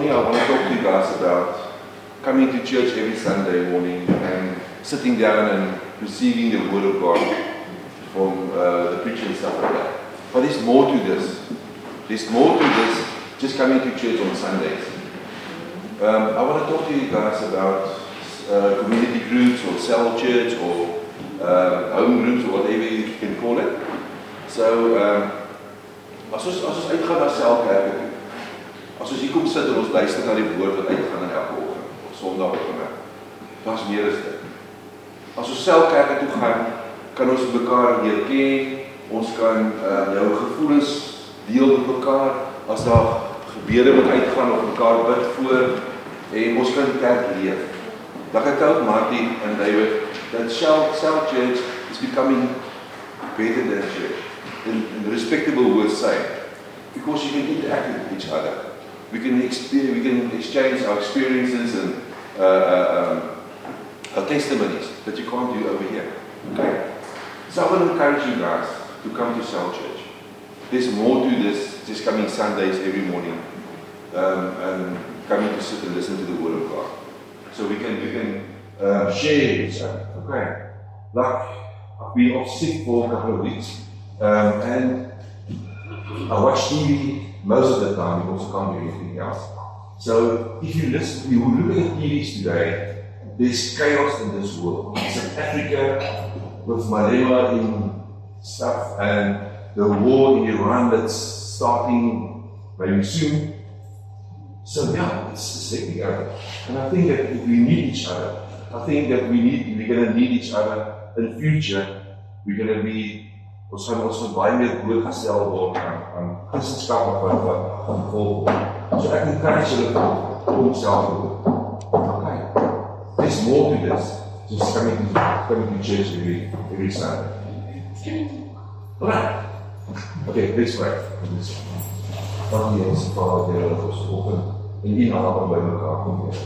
morning I want to talk to you guys about coming to church every Sunday morning and sitting down and receiving the Word of God from the preacher and stuff like that. But there's more to this. There's more to this just coming to church on Sundays. I want to talk to you guys about community groups or cell church or home groups or whatever you can call it. So, as ons uitgaan na selkerke toe, as ons hier kom sit en ons luister na die woord wat uitgaan in elke oggend, of Sondagoggend, daar's meer as dit. As ons selkerke toe gaan, kan ons mekaar leer ken, ons kan jou gevoelens deel met mekaar, as daar gebede moet uitgaan of mekaar bid voor, en ons kan kerk leef. Like I told Marty and David, that Cell Church is becoming better than church. In respectable words say, because you can interact with each other. We can exchange our experiences and our testimonies that you can't do over here. Okay? So I want to encourage you guys to come to Cell Church. There's more to this just coming Sundays every morning and coming to sit and listen to the Word of God. So we can share each other. Okay? Like I've been off sick for a couple of weeks. And I watch TV most of the time because I can't do anything else. So if you look at TVs today, there's chaos in this world. South Africa with Malema in stuff and the war in Iran that's starting very soon. So yeah, it's hectic out. And I think that if we need each other, I think that we're going to need each other in the future. We're going to be ons gaan baie meer blootgestel word aan Christenskap wat gaan volg word. So ek encourage julle om self te doen. Okay. There's more to this. Just coming to church every Sunday. Alright. Okay, let's pray. Dankie ons Vader, Here, dat ons vanoggend in U naam by mekaar kom weer.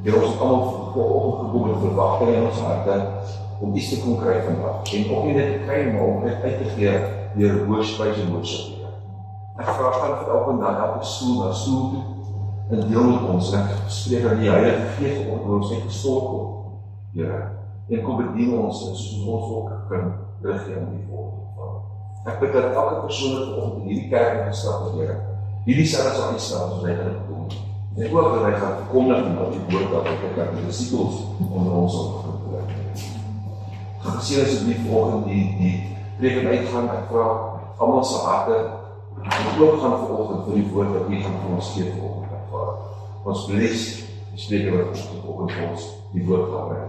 Here, ons het almal vanoggend verwagtinge in ons harte om iets te kon kry vandag, en ook nie net te kry, maar om dit uit te gee deur woordspys en worship. Ek vra van vir elke stoel na stoel toe, en deel met ons, en ek spreek dat die Heilige Gees op ons net gestort word, Here, en kom bedien ons, en soos ons ook kan teruggee aan die volgende. Ek bid dat elke persoon wat vanoggend in hierdie kerk gestap het, Here, hierdie selfs sal uitstaan soos hy gaan doen, en ook dat hy gaan verkondig en dat die woord dat ek kan die disciples onder ons op. Geseën asseblief vanoggend die preek en uitgaan, ek vra almal se harte en ook gaan vanoggend vir die woord wat U gaan vir ons gee vanoggend, ek vra. Ons bless die spreker wat vanoggend vir ons die woord gaan bring.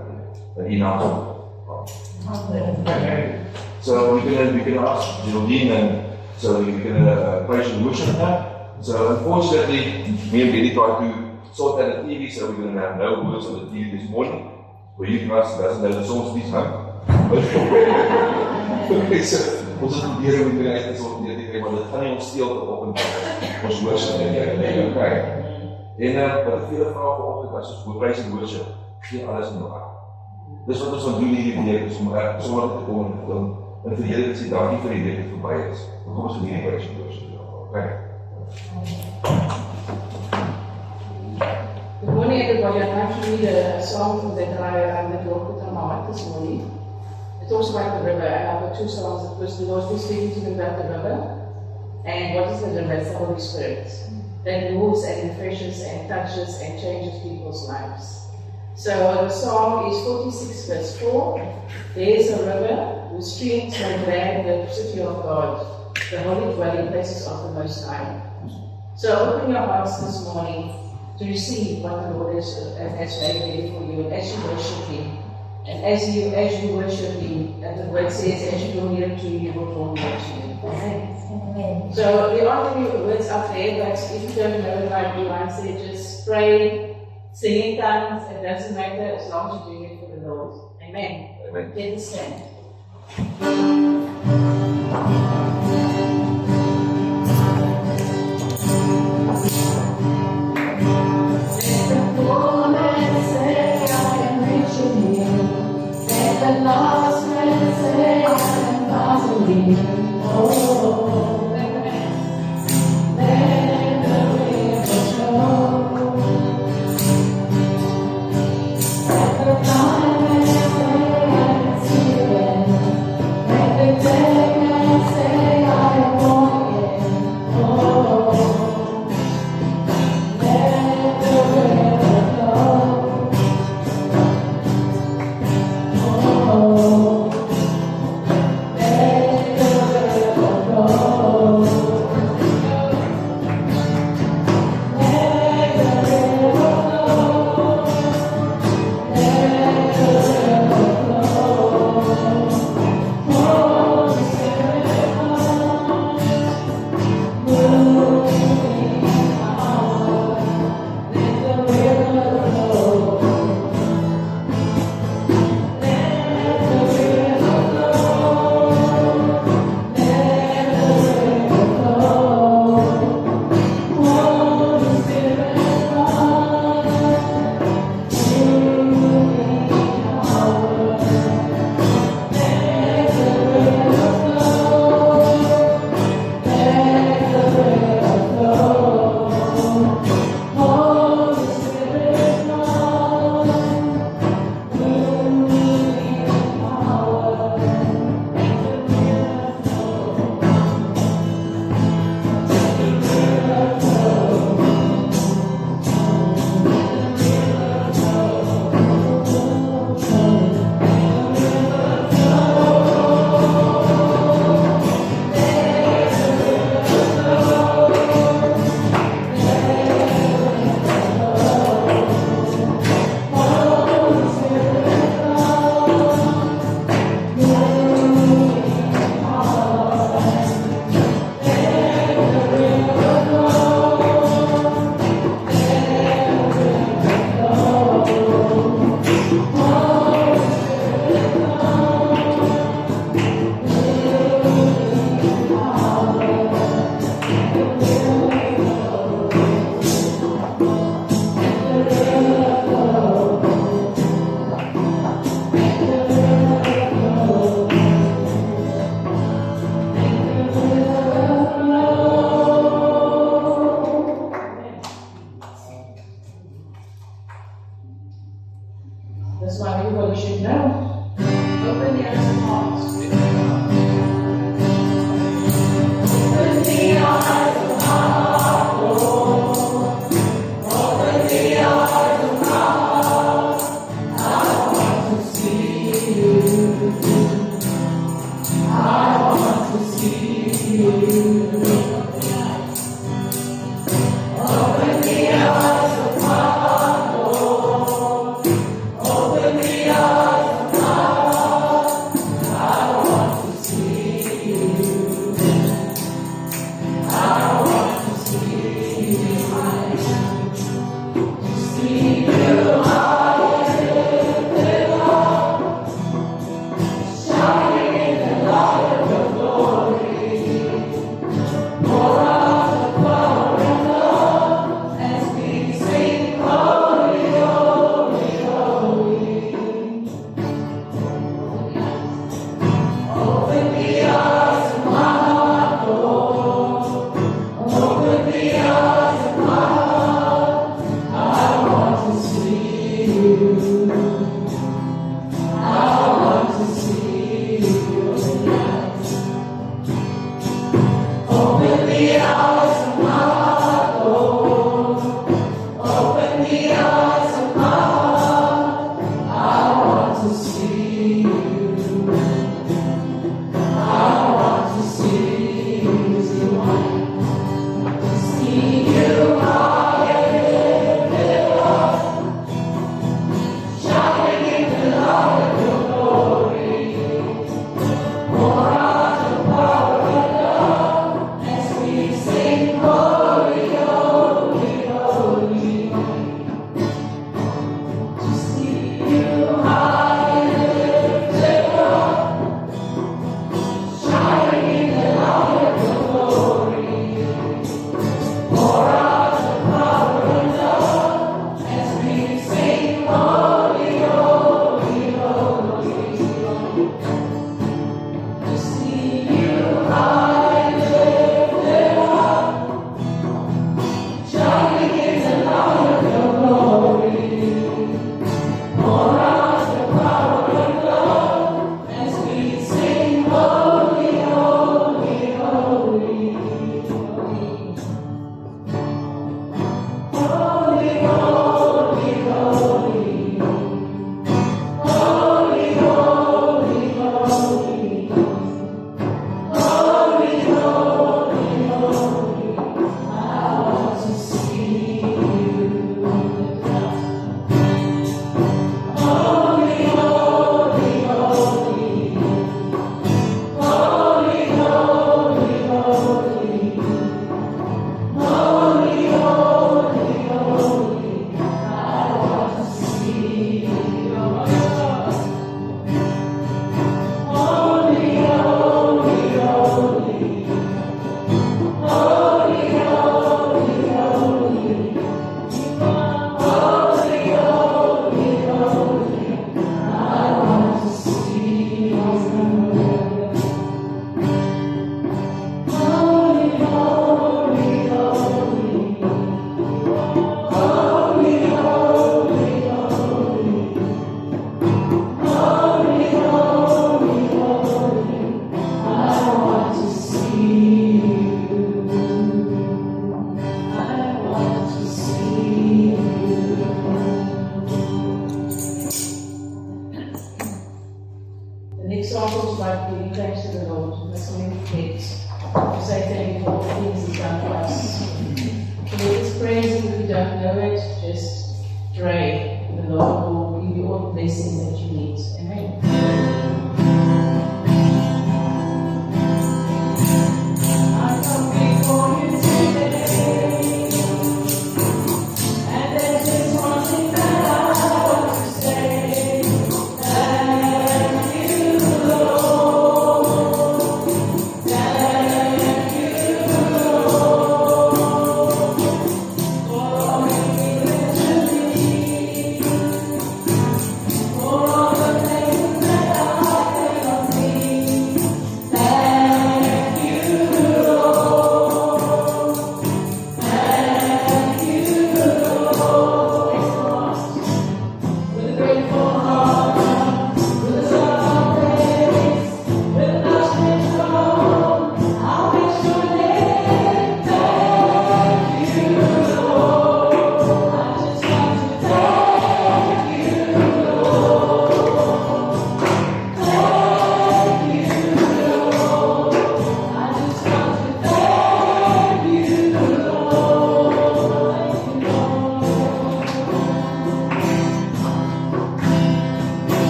In U naam. Amen. So we can ask Geraldine and so we can praise and worship that. So unfortunately, me and Benny tried to sort out the TV, so we're going to have no words on the TV this morning. For you guys doesn't know the songs this time. Okay, so ons het probeer om die uit te sorteer te kry, maar dit gaan nie ons steel te op en ons worship en okay. En wat ek vir julle vra vanoggend as ons praise and worship, gee alles in jou hart. Dis wat ons gaan doen hierdie week, is om sommer te kom en vir julle te sê dankie vir die week wat verby is. Kom ons doen hierdie praise and worship. Okay. Good morning, everybody. I'd like to read a song that I wrote with on my heart this morning. It talks about the river, and I've got two songs. The first, the Lord was speaking to me about the river, and what is the river? It's the Holy Spirit that moves and refreshes and touches and changes people's lives. So the song is 46 verse 4. There is a river whose streams may drag the city of God, the holy dwelling places of the Most High. So open your hearts this morning to receive what the Lord has made ready for you, and as you worship Him. And as you worship Him, and the word says, as you draw near to Him, you will draw near to Him. Amen. So there aren't any words up there, but if you don't know it like Ivan said, just pray, sing in tongues, it doesn't matter as long as you're doing it for the Lord. Amen. Amen. Let us stand. The lost man say I am following. Oh, let the river flow.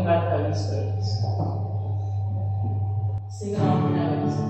about the Holy Spirit. Sing along with us.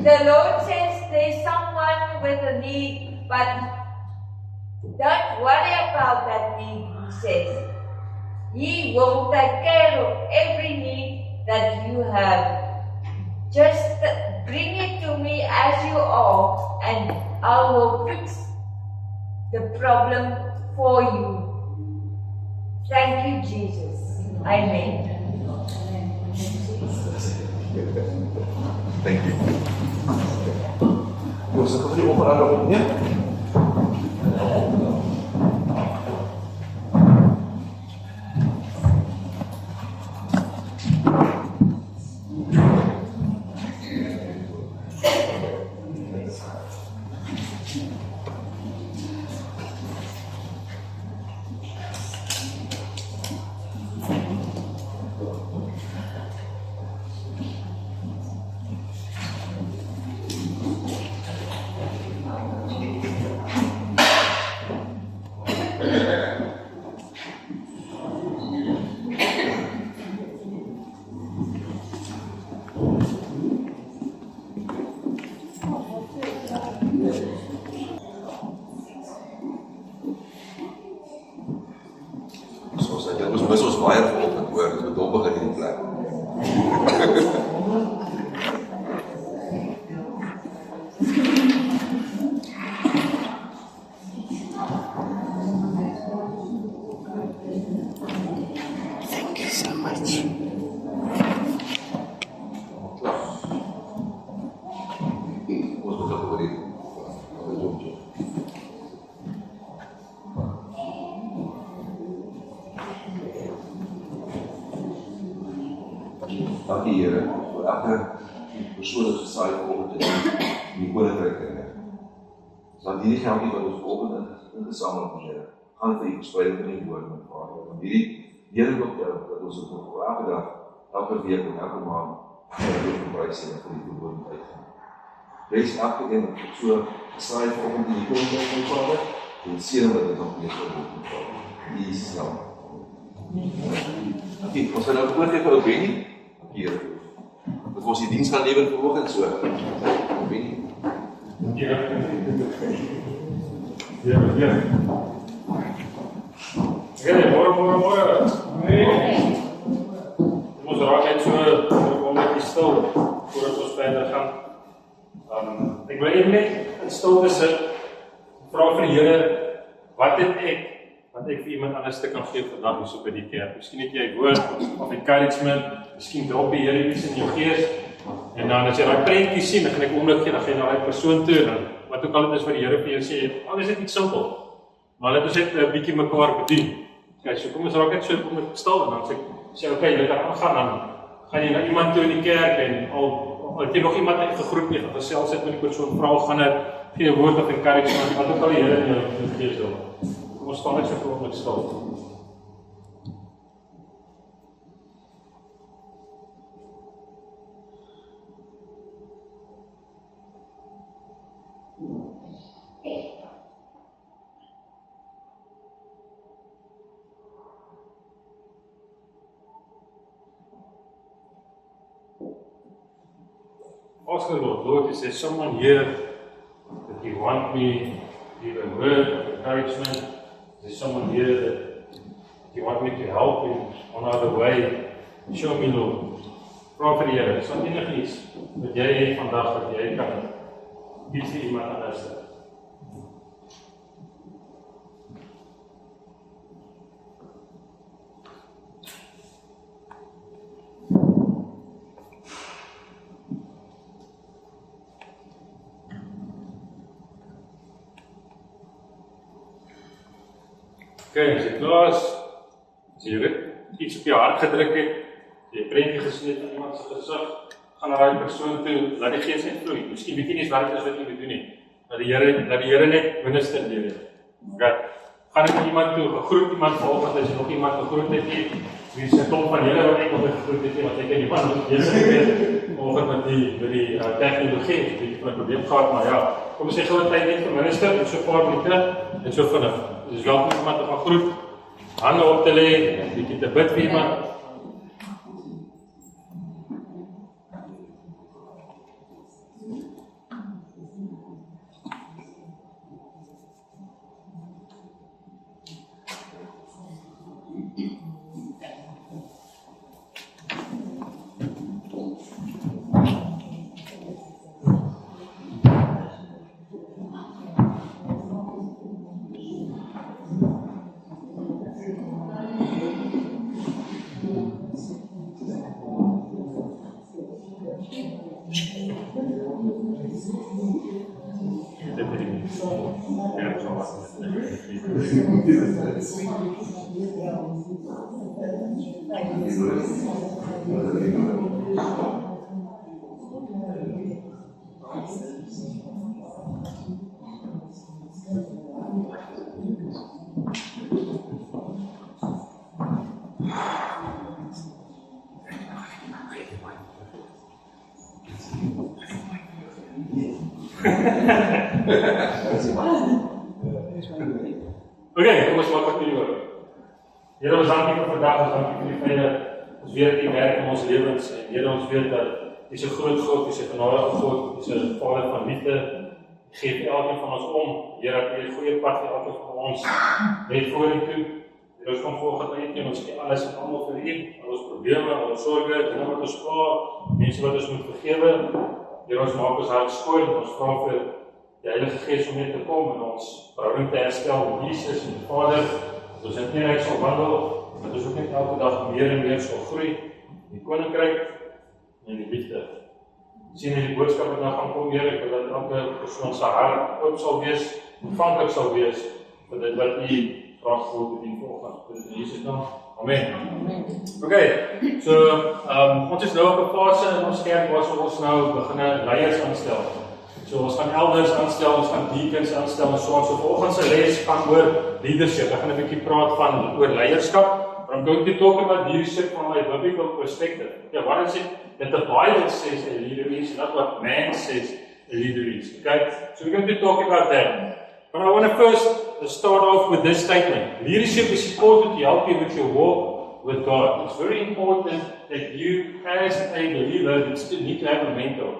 The Lord says there's someone with a need, but don't worry about that need, He says. He will take care of every need that you have. Just bring it to me as you are, and I will fix the problem for you. Thank you, Jesus. Amen. Thank you. Ons het die operader op, ja? mis ons baie vanoggend hoor, dat we dom begin in die plek. Thank you so much. Ons moet ook oor die dankie Here, vir elke persoon wat gesaai vanoggend in die koninkryk Here. Dat hierdie geldjie wat ons vanoggend ingesamel het, Here, gaan vir die verspreiding van die woord met Vader. Want hierdie heerlik dat ons het op elke dag, elke week en elke maand vir prys en vir die verwoording uitgaan. Wees elke een wat so gesaai vanoggend in die koninkryk van Vader, en seën wat dit nog meer sal word met Vader. In Jesus naam. Dankie, ons gaan nou oorgeef vir ou Benny. Hier, dat ons die dienst gaan lewer vanoggend so. Benny. Ja. Môre. Nee. Ons raak net so om net stil voordat ons verder gaan. Ek wil net in stilte sit. Vra vir die Here, wat ek vir iemand anders te kan gee vandag hier so by die kerk. Miskien het jy woord of encouragement, miskien drop die Here iets in jou gees. En dan as jy daai prentjie sien, dan gaan ek oomblik gee, dan gaan jy na daai persoon toe en wat ook al dit is wat die Here vir jou sê, al is dit iets simpel. Maar dit is net 'n bietjie mekaar bedien. Okay, so kom ons raak net so om te stil en dan sê okay, jy kan aangaan dan gaan jy na iemand toe in die kerk en al het jy nog iemand gegroet nie, gesels het met die persoon, vra gaan dit gee 'n woord of encouragement, wat ook al die Here in jou gees wil. Kom ons staan net so voor met stil. Oscar Lord, is there someone here that you want me to give a word of encouragement? Is there someone here that you want me to help in on other way? Show me, Lord. Vra vir die Here, is daar enigiets wat jy het vandag wat jy kan bied vir iemand anders? Okay, as jy klaar is, as jy iets op jou hart gedruk het, as jy 'n prentjie gesien het in iemand se gesig, gaan na daai persoon toe, laat die Gees net vloei. Miskien weet jy nie wat dit is wat jy moet doen nie. Laat die Here net minister deur jou. Okay. Gaan ek iemand toe, gegroet iemand vanoggend, as jy nog iemand gegroet het nie, wie is 'n klomp van julle wat ek nog gegroet het nie, want ek ken iemand wat jy weet, vanoggend met die tegnologie, het 'n bietjie van 'n probleem gehad, maar ja, kom ons sê gou 'n tyd net vir minister, en so 'n paar minute, en so vinnig. Dus welkom iemand te gaan groet, hande op te lê, 'n bietjie te bid vir iemand. Oké, kom ons maak wat jullie hoor. Here, ons dankie vir vandag, ons dankie vir die feit dat ons weet die werk in ons lewens en Here, ons weet dat U is 'n groot God, U is 'n genadige God, U is 'n Vader van liefde. U gee elkeen van ons om. Here, dat U 'n goeie pad vir elkeen van ons net voor U toe. Ons kom volgende uit en ons sê alles en almal vir U, al ons probleme, al ons sorge, dinge wat ons vra, mense wat ons moet vergewe. Here, ons maak ons hart skoon, ons vra vir die Heilige Gees om net te kom en ons verhouding te herstel met Jesus en die Vader, dat ons in eenheid sal wandel, dat ons ook net elke dag meer en meer sal groei in die Koninkryk en in die liefde. Sien in die boodskap wat nou gaan kom, Here, ek wil dat elke persoon se hart oop sal wees, ontvanklik sal wees vir dit wat U graag wil bedien vanoggend. In Jesus naam. Amen. Okay, so ons is nou op 'n fase in ons kerk waar ons nou begin leiers aanstel. So ons gaan elders aanstel, ons gaan deacons aanstel en so on. So vanoggend se les gaan oor leadership. Ek gaan 'n bietjie praat van oor leierskap. I'm going to talk about leadership from a biblical perspective. Yeah, what is it that the Bible says a leader is, not what man says a leader is. Okay, so we're going to talk about that. But I want to first start off with this statement. Leadership is important to help you with your walk with God. It's very important that you, as a believer, need to have a mentor.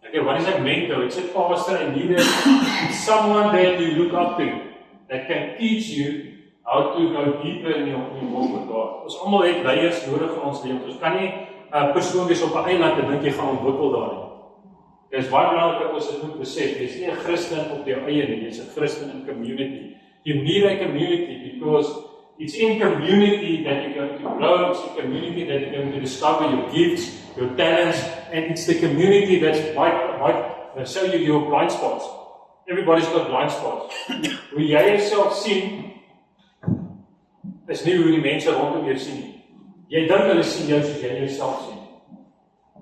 Okay, what is a mentor? It's a pastor, a leader, it's someone that you look up to, that can teach you how to go deeper in your walk with God. Ons almal het leiers nodig in ons lewe. Ons kan nie 'n persoon wees op 'n eiland en dink jy gaan ontwikkel daar nie. Dit is baie belangrik dat ons dit moet besef. Jy's nie 'n Christen op jou eie nie, jy's 'n Christen in community. You need a community because it's in community that you're going to grow, it's in community that you're going to discover your gifts, your talents, and it's the community that might show you your blind spots. Everybody's got blind spots. Hoe jy jouself sien, is nie hoe die mense rondom jou sien nie. Jy dink hulle sien jou soos jy jouself sien.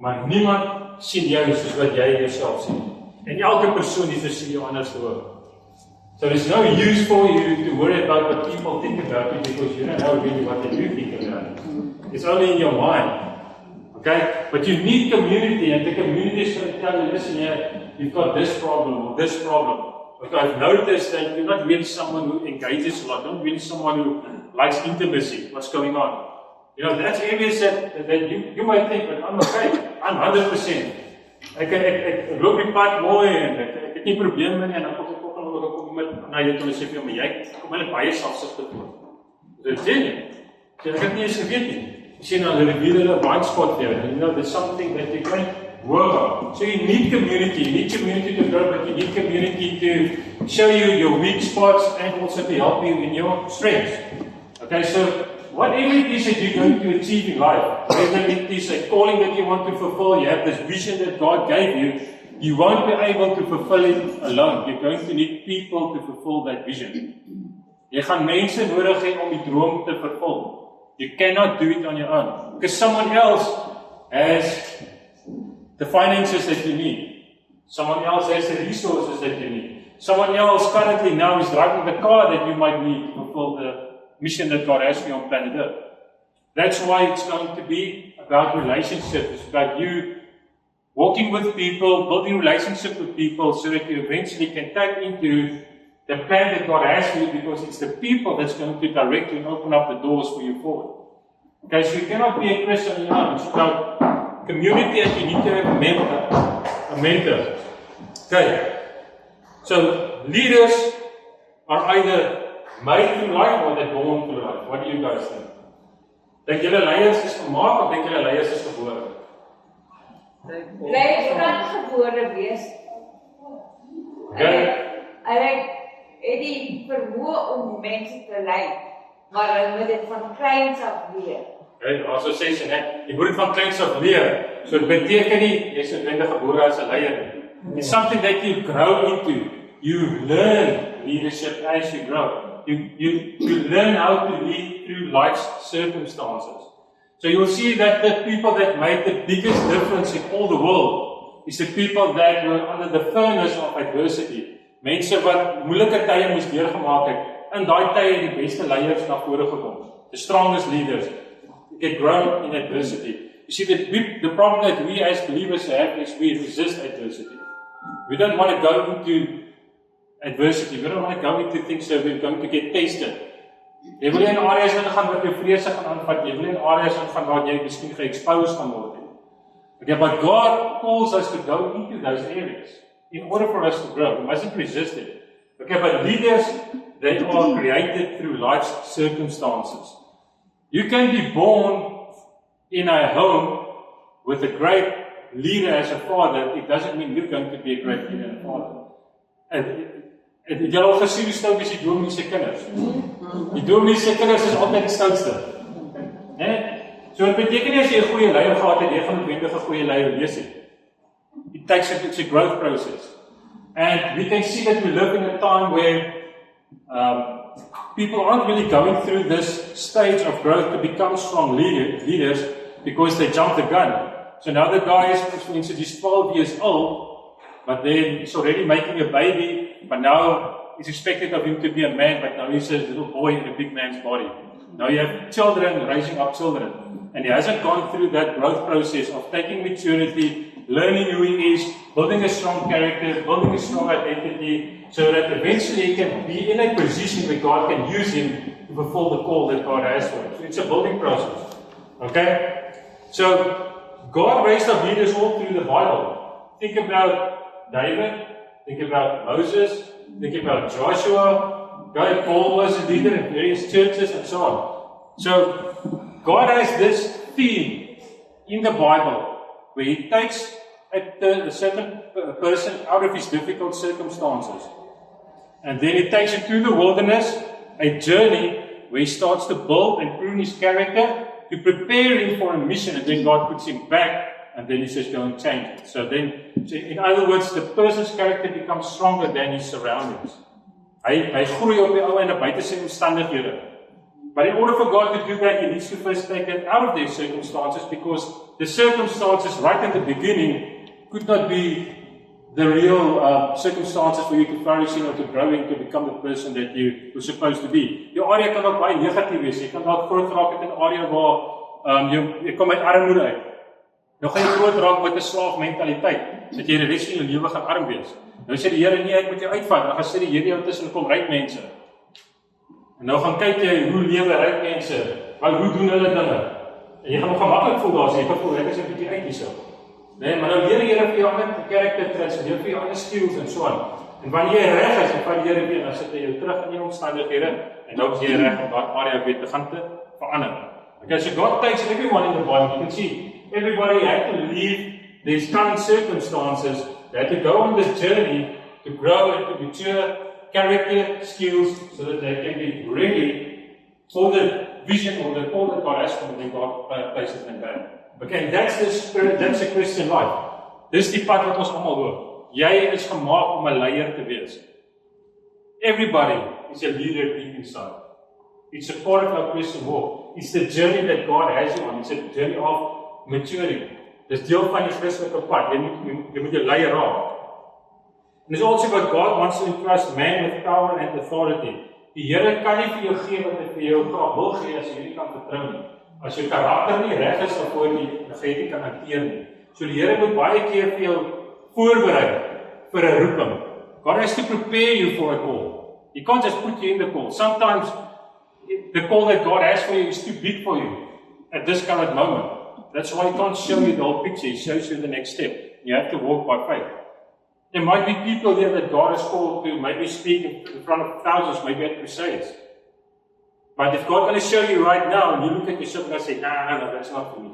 Maar niemand sien jou soos wat jy jouself sien. En elke persoon hier sien jou anders ook. So there's no use for you to worry about what people think about you because you don't know really what they do think about you. It's only in your mind. Okay? But you need community, and the community is going to tell you, listen here, you've got this problem or this problem. But I've noticed that you're not really someone who engages a lot, not really someone who likes intimacy. What's going on? You know, that's areas that you might think, but I'm okay. I'm 100%. Ek loop die pad mooi en ek het nie probleme nie en dan kom iemand na jou toe en sê vir jou, maar jy kom hulle baie selfsugtig voor. Dit sê nie. Ek het nie eens geweet nie. Jy sê nou, hulle reveal hulle blind spot there. You know, there's something that you can work on. So you need community. You need community to grow, but you need community to show you your weak spots and also to help you in your strengths. Okay, so whatever it is that you're going to achieve in life, whether it is a calling that you want to fulfill, you have this vision that God gave you, you won't be able to fulfill it alone. You're going to need people to fulfill that vision. Jy gaan mense nodig hê om die droom te vervul. You cannot do it on your own. Because someone else has the finances that you need. Someone else has the resources that you need. Someone else currently now is driving the car that you might need to fulfill the mission that God has for you on planet Earth. That's why it's going to be about relationships. It's about you walking with people, building relationship with people so that you eventually can tap into the plan that God has for you because it's the people that's going to direct you and open up the doors for you forward. Okay, so you cannot be a Christian on your own. It's about community and you need to have a mentor. Okay, so leaders are either made through life or they're born through life. What do you guys think? Dink julle leiers is gemaak of dink julle leiers is gebore? Leiers kan gebore wees. Hulle het die vermoë om mense te lei, maar hulle moet dit van kleins af leer. Okay, also sê sy net, jy moet dit van kleins af leer. So dit beteken nie jy's noodwendig gebore as 'n leier nie. It's something that you grow into. You learn leadership as you grow. You learn how to lead through life's circumstances. So you'll see that the people that made the biggest difference in all the world is the people that were under the furnace of adversity. Mense wat moeilike tye moes deurgemaak het, in daai tye het die beste leiers na vore gekom. The strongest leaders get grown in adversity. You see, the problem that we as believers have is we resist adversity. We don't want to go into adversity. We don't want to go into things that we're going to get tested. Jy wil nie in areas ingaan wat jou vrese gaan aanvat. Jy wil nie in areas ingaan waar jy miskien ge-exposed gaan word. Okay, but God calls us to go into those areas in order for us to grow. We mustn't resist it. Okay, but leaders they are created through life's circumstances. You can be born in a home with a great leader as a father. It doesn't mean you're going to be a great leader and father. En jy al gesien hoe stout is die dominee se kinders? Die dominee se kinders is altyd die stoutste. So het beteken nie as jy 'n goeie leier gehad het, jy gaan noodwendig 'n goeie leier wees nie. It takes a growth process. And we can see that we live in a time where people aren't really going through this stage of growth to become strong leaders because they jump the gun. So now the guy is, for instance, he's 12 years old, but then he's already making a baby, but now it's expected of him to be a man, but now he's a little boy in a big man's body. Now you have children raising up children, and he hasn't gone through that growth process of taking maturity, learning who he is, building a strong character, building a strong identity, so that eventually he can be in a position where God can use him to fulfill the call that God has for him. So it's a building process. Okay? So God raised up leaders all through the Bible. Think about David, think about Moses, think about Joshua. God, Paul was a leader in various churches and so on. So God has this theme in the Bible where He takes a certain person out of his difficult circumstances, and then He takes him to the wilderness, a journey where He starts to build and prune his character to prepare him for a mission, and then God puts him back, and then He says, go and change it. So in other words, the person's character becomes stronger than his surroundings. Hy groei op die ou en buite sy omstandighede. But in order for God to do that, He needs to first take them out of their circumstances, because the circumstances right in the beginning could not be the real circumstances for you to flourish in or to grow in, to become the person that you were supposed to be. Jou area kan ook baie negatief wees. Jy kan dalk groot raak in 'n area waar jy kom uit armoede uit. Nou gaan jy groot raak met 'n slaafmentaliteit, dat jy die res van jou lewe gaan arm wees. Nou sê die Here, nee, ek moet jou uitvat. Dan gaan sê die Here jou tussen kom ryk mense. En nou gaan kyk jy hoe lewe ryk mense, hoe doen hulle dinge. En jy gaan nog gemaklik voel daar, jy gaan voel ek is 'n bietjie uit hierso. Nee, maar nou leer die Here vir jou ander karakter trends, leer vir jou ander skills en so aan. En wanneer jy reg is, dan die Here weer, dan sit hy jou terug in jou omstandighede en nou is jy reg om daardie area weer te gaan te verander. Okay, so God takes everyone in the Bible. You can see everybody had to leave these current circumstances. They had to go on this journey to grow and to mature character, skills, so that they can be ready for the vision or the call that God has for them, and God places them back. Okay, that's the spirit, that's the Christian life. Dis die pad wat ons almal loop. Jy is gemaak om 'n leier te wees. Everybody is a leader deep inside. It's a part of our Christian walk. It's the journey that God has you on. It's a journey of maturing. Dis deel van die Christelike pad. Jy moet 'n leier raak. And it's also what God wants to entrust man with power and authority. Die Here kan nie vir jou gee wat hy vir jou graag wil gee as jy nie kan vertrou nie. As jou karakter nie reg is of voor jy nie kan hanteer nie. So die Here moet baie keer vir jou voorberei vir 'n roeping. God has to prepare you for a call. He can't just put you in the call. Sometimes the call that God has for you is too big for you at this current moment. That's why He can't show you the whole picture. He shows you the next step. You have to walk by faith. There might be people here that God has called to maybe speak in front of thousands, maybe at crusades. But if God going to show you right now, and you look at yourself and say, no, that's not for me.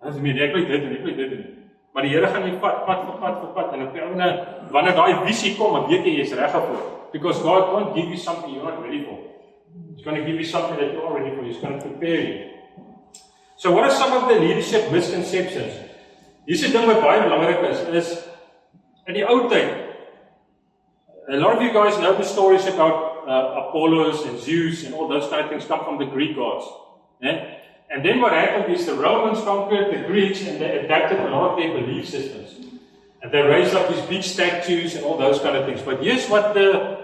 That's me, ek wil dit. Maar die Here gaan jy vat, en op die einde, wanneer daai visie kom, dan weet jy jy's reg daarvoor. Because God won't give you something you're not ready for. He's going to give you something that you're ready for. He's going to prepare you. So what are some of the leadership misconceptions? Hier's 'n ding wat baie belangrik is in die ou tyd. A lot of you guys know the stories about Apollos and Zeus and all those kind of things come from the Greek gods. And then what happened is the Romans conquered the Greeks and they adapted a lot of their belief systems. And they raised up these big statues and all those kind of things. But here's what the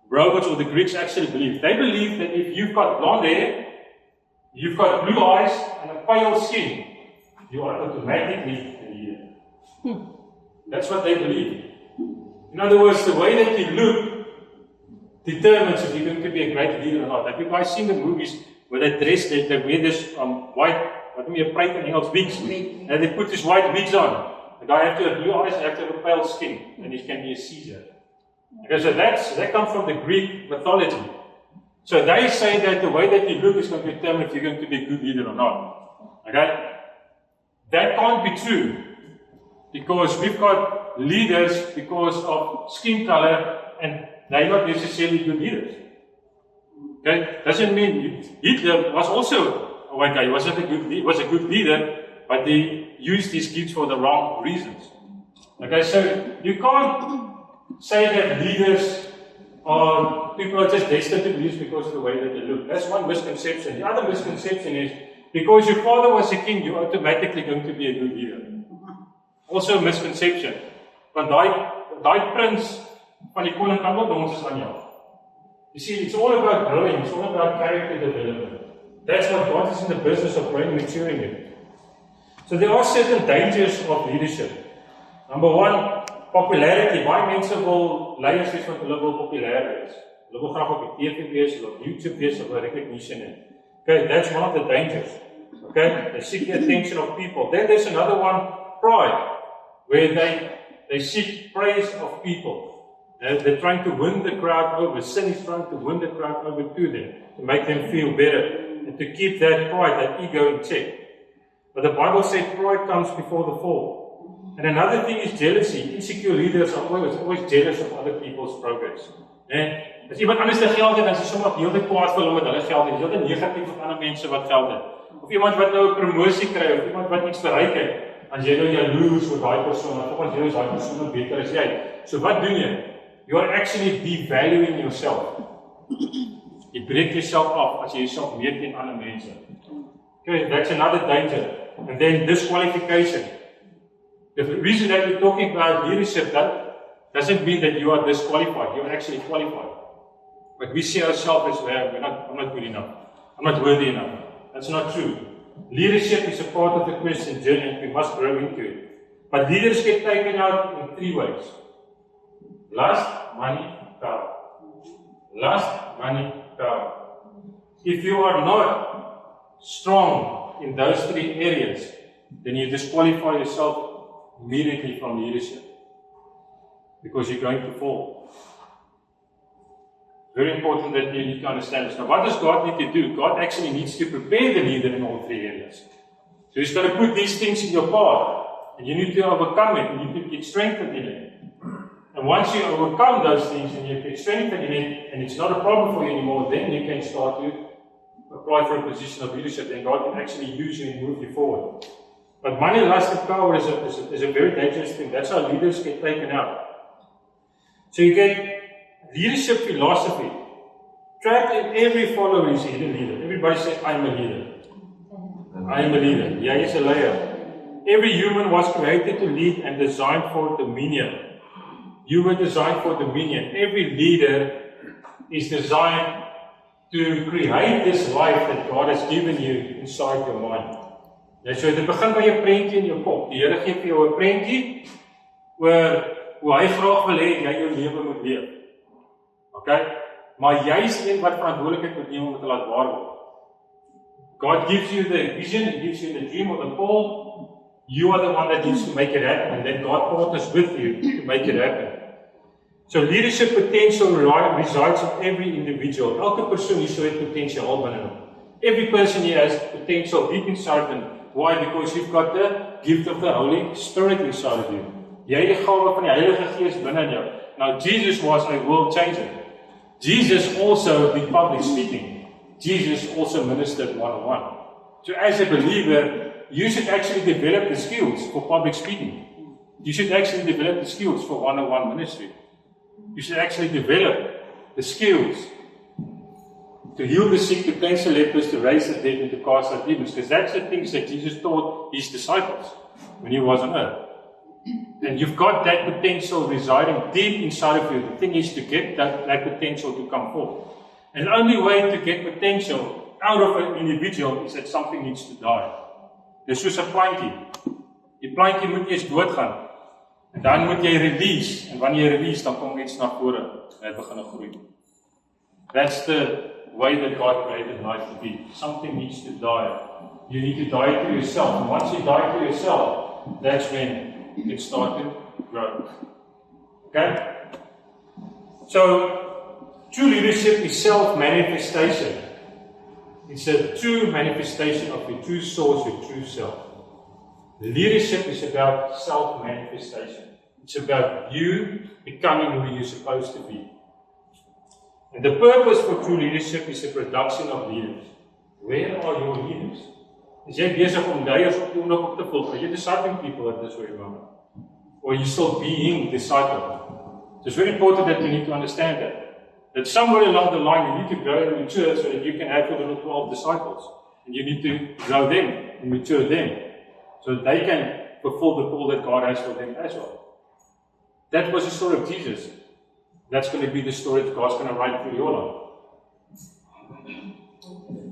Romans or the Greeks actually believed. They believed that if you've got blonde hair, you've got blue eyes and a pale skin, you are automatically a leader. That's what they believed. In other words, the way that you look determines if you're going to be a great leader or not. Have you guys seen the movies where they dress, they wear this white, what do you pray in English, wigs, and they put these white wigs on. The guy has to have blue eyes and have to have a pale skin, and he can be a Caesar. Okay, so that comes from the Greek mythology. So they say that the way that you look is going to determine if you're going to be a good leader or not. Okay? That can't be true. Because we've got leaders because of skin color and they're not necessarily good leaders. Okay? Doesn't mean Hitler was also a guy. He was a good leader, but he used his gifts for the wrong reasons. Okay, so you can't say that leaders are people are just destined to be used because of the way that they look. That's one misconception. The other misconception is because your father was a king, you're automatically going to be a good leader. Also a misconception. Want daai prins van die koning kan ook ons is aan jou. You see, it's all about growing, it's all about character development. That's what God is in the business of growing and maturing you. So there are certain dangers of leadership. Number one, popularity. Baie mense wil leiers wees wat hulle wil populêr wees. Hulle wil graag op die TV wees, hulle op YouTube wees, hulle wil recognition hê. Okay, that's one of the dangers. Okay, they seek the attention of people. Then there's another one, pride, where they seek praise of people. They're trying to win the crowd over. Sin is trying to win the crowd over to them, to make them feel better, and to keep that pride, that ego in check. But the Bible says pride comes before the fall. And another thing is jealousy. Insecure leaders are always jealous of other people's progress. As iemand anders te geld het, dan is hy sommer heel te kwaad vir hulle met hulle geld. Hy is heel te negatief vir ander mense wat geld het. Of iemand wat nou 'n promosie kry, of iemand wat iets bereik het, dan jy nou jaloers oor daai persoon, of ons jy is daai persoon beter as jy. So wat doen jy? You are actually devaluing yourself. Jy breek jouself af as jy jouself meet teen ander mense. Okay, that's another danger. And then disqualification. The reason that we're talking about leadership, that doesn't mean that you are disqualified. You're actually qualified. But we see ourselves as, well, I'm not good enough. I'm not worthy enough. That's not true. Leadership is a part of the Christian journey and we must grow into it. But leaders get taken out in three ways. Lust, money, power. Lust, money, power. If you are not strong in those three areas, then you disqualify yourself immediately from leadership. Because you're going to fall. Very important that you need to understand this. Now, what does God need to do? God actually needs to prepare the leader in all three areas. So He's got to put these things in your path, and you need to overcome it, and you need to get strengthened in it. And once you overcome those things, and you get strengthened in it, and it's not a problem for you anymore, then you can start to apply for a position of leadership, and God can actually use you and move you forward. But money, lust, and power is a very dangerous thing. That's how leaders get taken out. So you get leadership philosophy. Trapped in every follower is a leader. Everybody says, I'm a leader. I am a leader. Yeah, he's a leader. Every human was created to lead and designed for dominion. You were designed for dominion. Every leader is designed to create this life that God has given you inside your mind. Ja, so dit begin by 'n prentjie in jou kop. Die Here gee vir jou 'n prentjie oor hoe hy graag wil hê jy jou lewe moet leef. Okay? Maar jy is een wat verantwoordelikheid moet neem om dit te laat waar word. God gives you the vision, He gives you the dream or the call. You are the one that needs to make it happen, and then God partners with you to make it happen. So leadership potential resides in every individual. Elke persoon hier so het potensiaal binne hom. Every person here has potential deep inside them. Why? Because you've got the gift of the Holy Spirit inside of you. Jy het die gawe van die Heilige Gees binne in jou. Now Jesus was a world changer. Jesus also did public speaking. Jesus also ministered one-on-one. So as a believer, you should actually develop the skills for public speaking. You should actually develop the skills for one-on-one ministry. You should actually develop the skills to heal the sick, to cleanse the lepers, to raise the dead, and to cast out demons. Because that's the things that Jesus taught His disciples when He was on earth. And you've got that potential residing deep inside of you. The thing is to get that potential to come forth. And the only way to get potential out of an individual is that something needs to die. Dis soos 'n plantjie. Die plantjie moet eers doodgaan. En dan moet jy release. En wanneer jy release, dan kom iets na vore en dit begin groei. That's the way that God created life to be. Something needs to die. You need to die to yourself. And once you die to yourself, that's when you can start to grow. Okay? So, true leadership is self-manifestation. It's a true manifestation of your true source, your true self. Leadership is about self-manifestation. It's about you becoming who you're supposed to be. And the purpose for true leadership is the production of leaders. Where are your leaders? Is jy besig om leiers op die oomblik op te volg? Are you discipling people at this very moment? Or are you still being discipled? So it's very important that we need to understand that somewhere along the line you need to grow and mature so that you can have your little 12 disciples. And you need to grow them and mature them so that they can fulfill the call that God has for them as well. That was the story of Jesus. That's going to be the story that God's going to write through your life.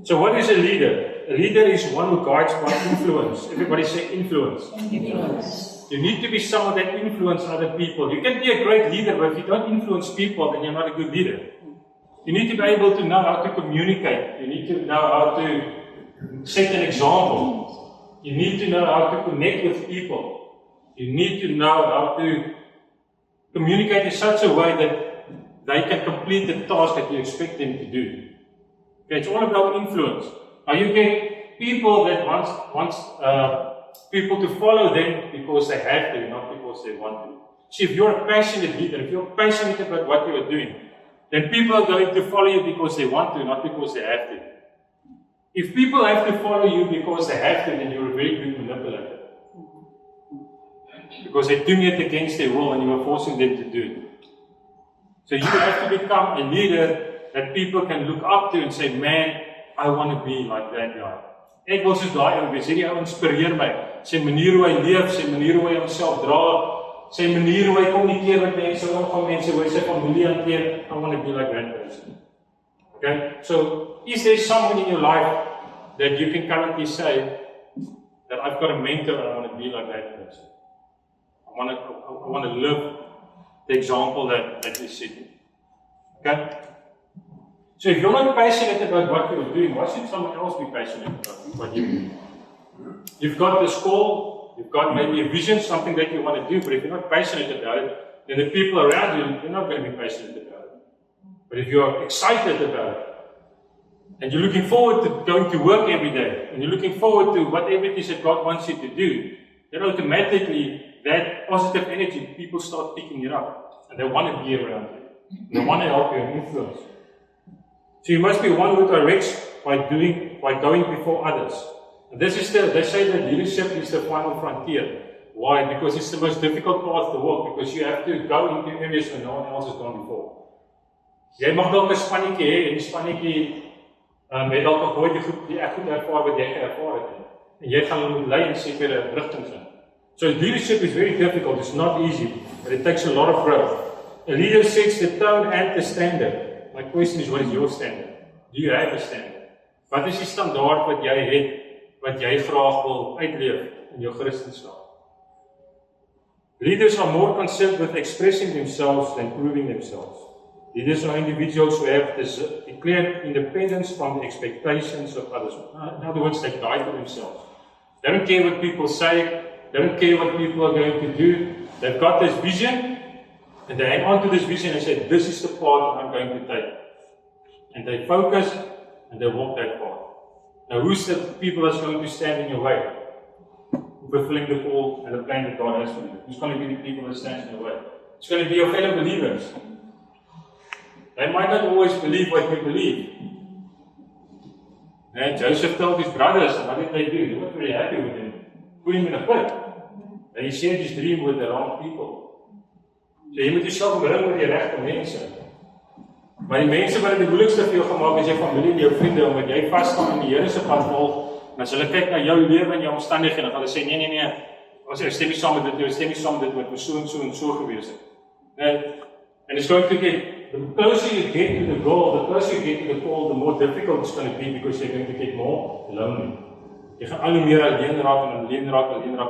So what is a leader? A leader is one who guides by influence. Everybody say influence. Influence. You need to be someone that influences other people. You can be a great leader, but if you don't influence people, then you're not a good leader. You need to be able to know how to communicate. You need to know how to set an example. You need to know how to connect with people. You need to know how to communicate in such a way that they can complete the task that you expect them to do. Okay, it's all about influence. Now you get people that want people to follow them because they have to, not because they want to. See, if you're a passionate leader, if you're passionate about what you are doing, then people are going to follow you because they want to, not because they have to. If people have to follow you because they have to, then you're a very good manipulator. Because they're doing it against their will and you are forcing them to do it. So you have to become a leader that people can look up to and say, man, I want to be like that guy. Ek wil soos daai ou wees, hierdie ou inspireer my. Sy manier hoe hy leef, sy manier hoe hy homself dra, sy manier hoe hy kommunikeer met mense, hoe mense hoe hy sy familie hanteer. I want to be like that person. Okay? So, is there someone in your life that you can currently say that I've got a mentor and I want to be like that person? I want to live the example that you see. Okay? So if you're not passionate about what you're doing, why should someone else be passionate about what you're doing? You've got this call, you've got maybe a vision, something that you want to do, but if you're not passionate about it, then the people around you, they're not going to be passionate about it. But if you're excited about it, and you're looking forward to going to work every day, and you're looking forward to whatever it is that God wants you to do, then automatically that positive energy, people start picking it up, and they want to be around you. They want to help you and influence. So you must be one who directs by going before others. And this is they say that leadership is the final frontier. Why? Because it's the most difficult path to walk, because you have to go into areas where no one else has gone before. Jy mag dalk 'n spannetjie hê en die spannetjie het dalk nog nooit die goed ervaar wat jy ervaar het nie. En jy gaan hulle moet lei in sekere rigtings in. So leadership is very difficult, it's not easy, but it takes a lot of growth. A leader sets the tone and the standard. My question is, what is your standard? Do you have a standard? Wat is die standaard wat jy het, wat jy graag wil uitleef in jou Christendom? Leaders are more concerned with expressing themselves than proving themselves. Leaders are individuals who have declared independence from the expectations of others. In other words, they die to themselves. They don't care what people say, they don't care what people are going to do. They've got this vision, and they hang on to this vision and say, this is the path I'm going to take. And they focus, and they walk that path. Now, who's the people that's going to stand in your way? Fulfilling the call and the plan that God has for you. Who's going to be the people that stand in your way? It's going to be your fellow believers. They might not always believe what you believe. And Joseph told his brothers, and what did they do? They weren't very happy with him. Put him in a pit. And he shared his dream with the wrong people. So jy moet jouself omring met die regte mense. Maar die mense wat dit die moeilikste vir jou gemaak is jou familie en jou vriende, omdat jy vasstaan in die Here se pad volg, en as hulle kyk na jou lewe en jou omstandighede, dan gaan hulle sê nee. Ons stem nie saam met dit, ons stem nie saam met dit wat so en so gewees het. And it's going to get, the closer you get to the goal, the closer you get to the call, the more difficult it's going to be, because you're going to get more lonely. Jy gaan al hoe meer alleen raak,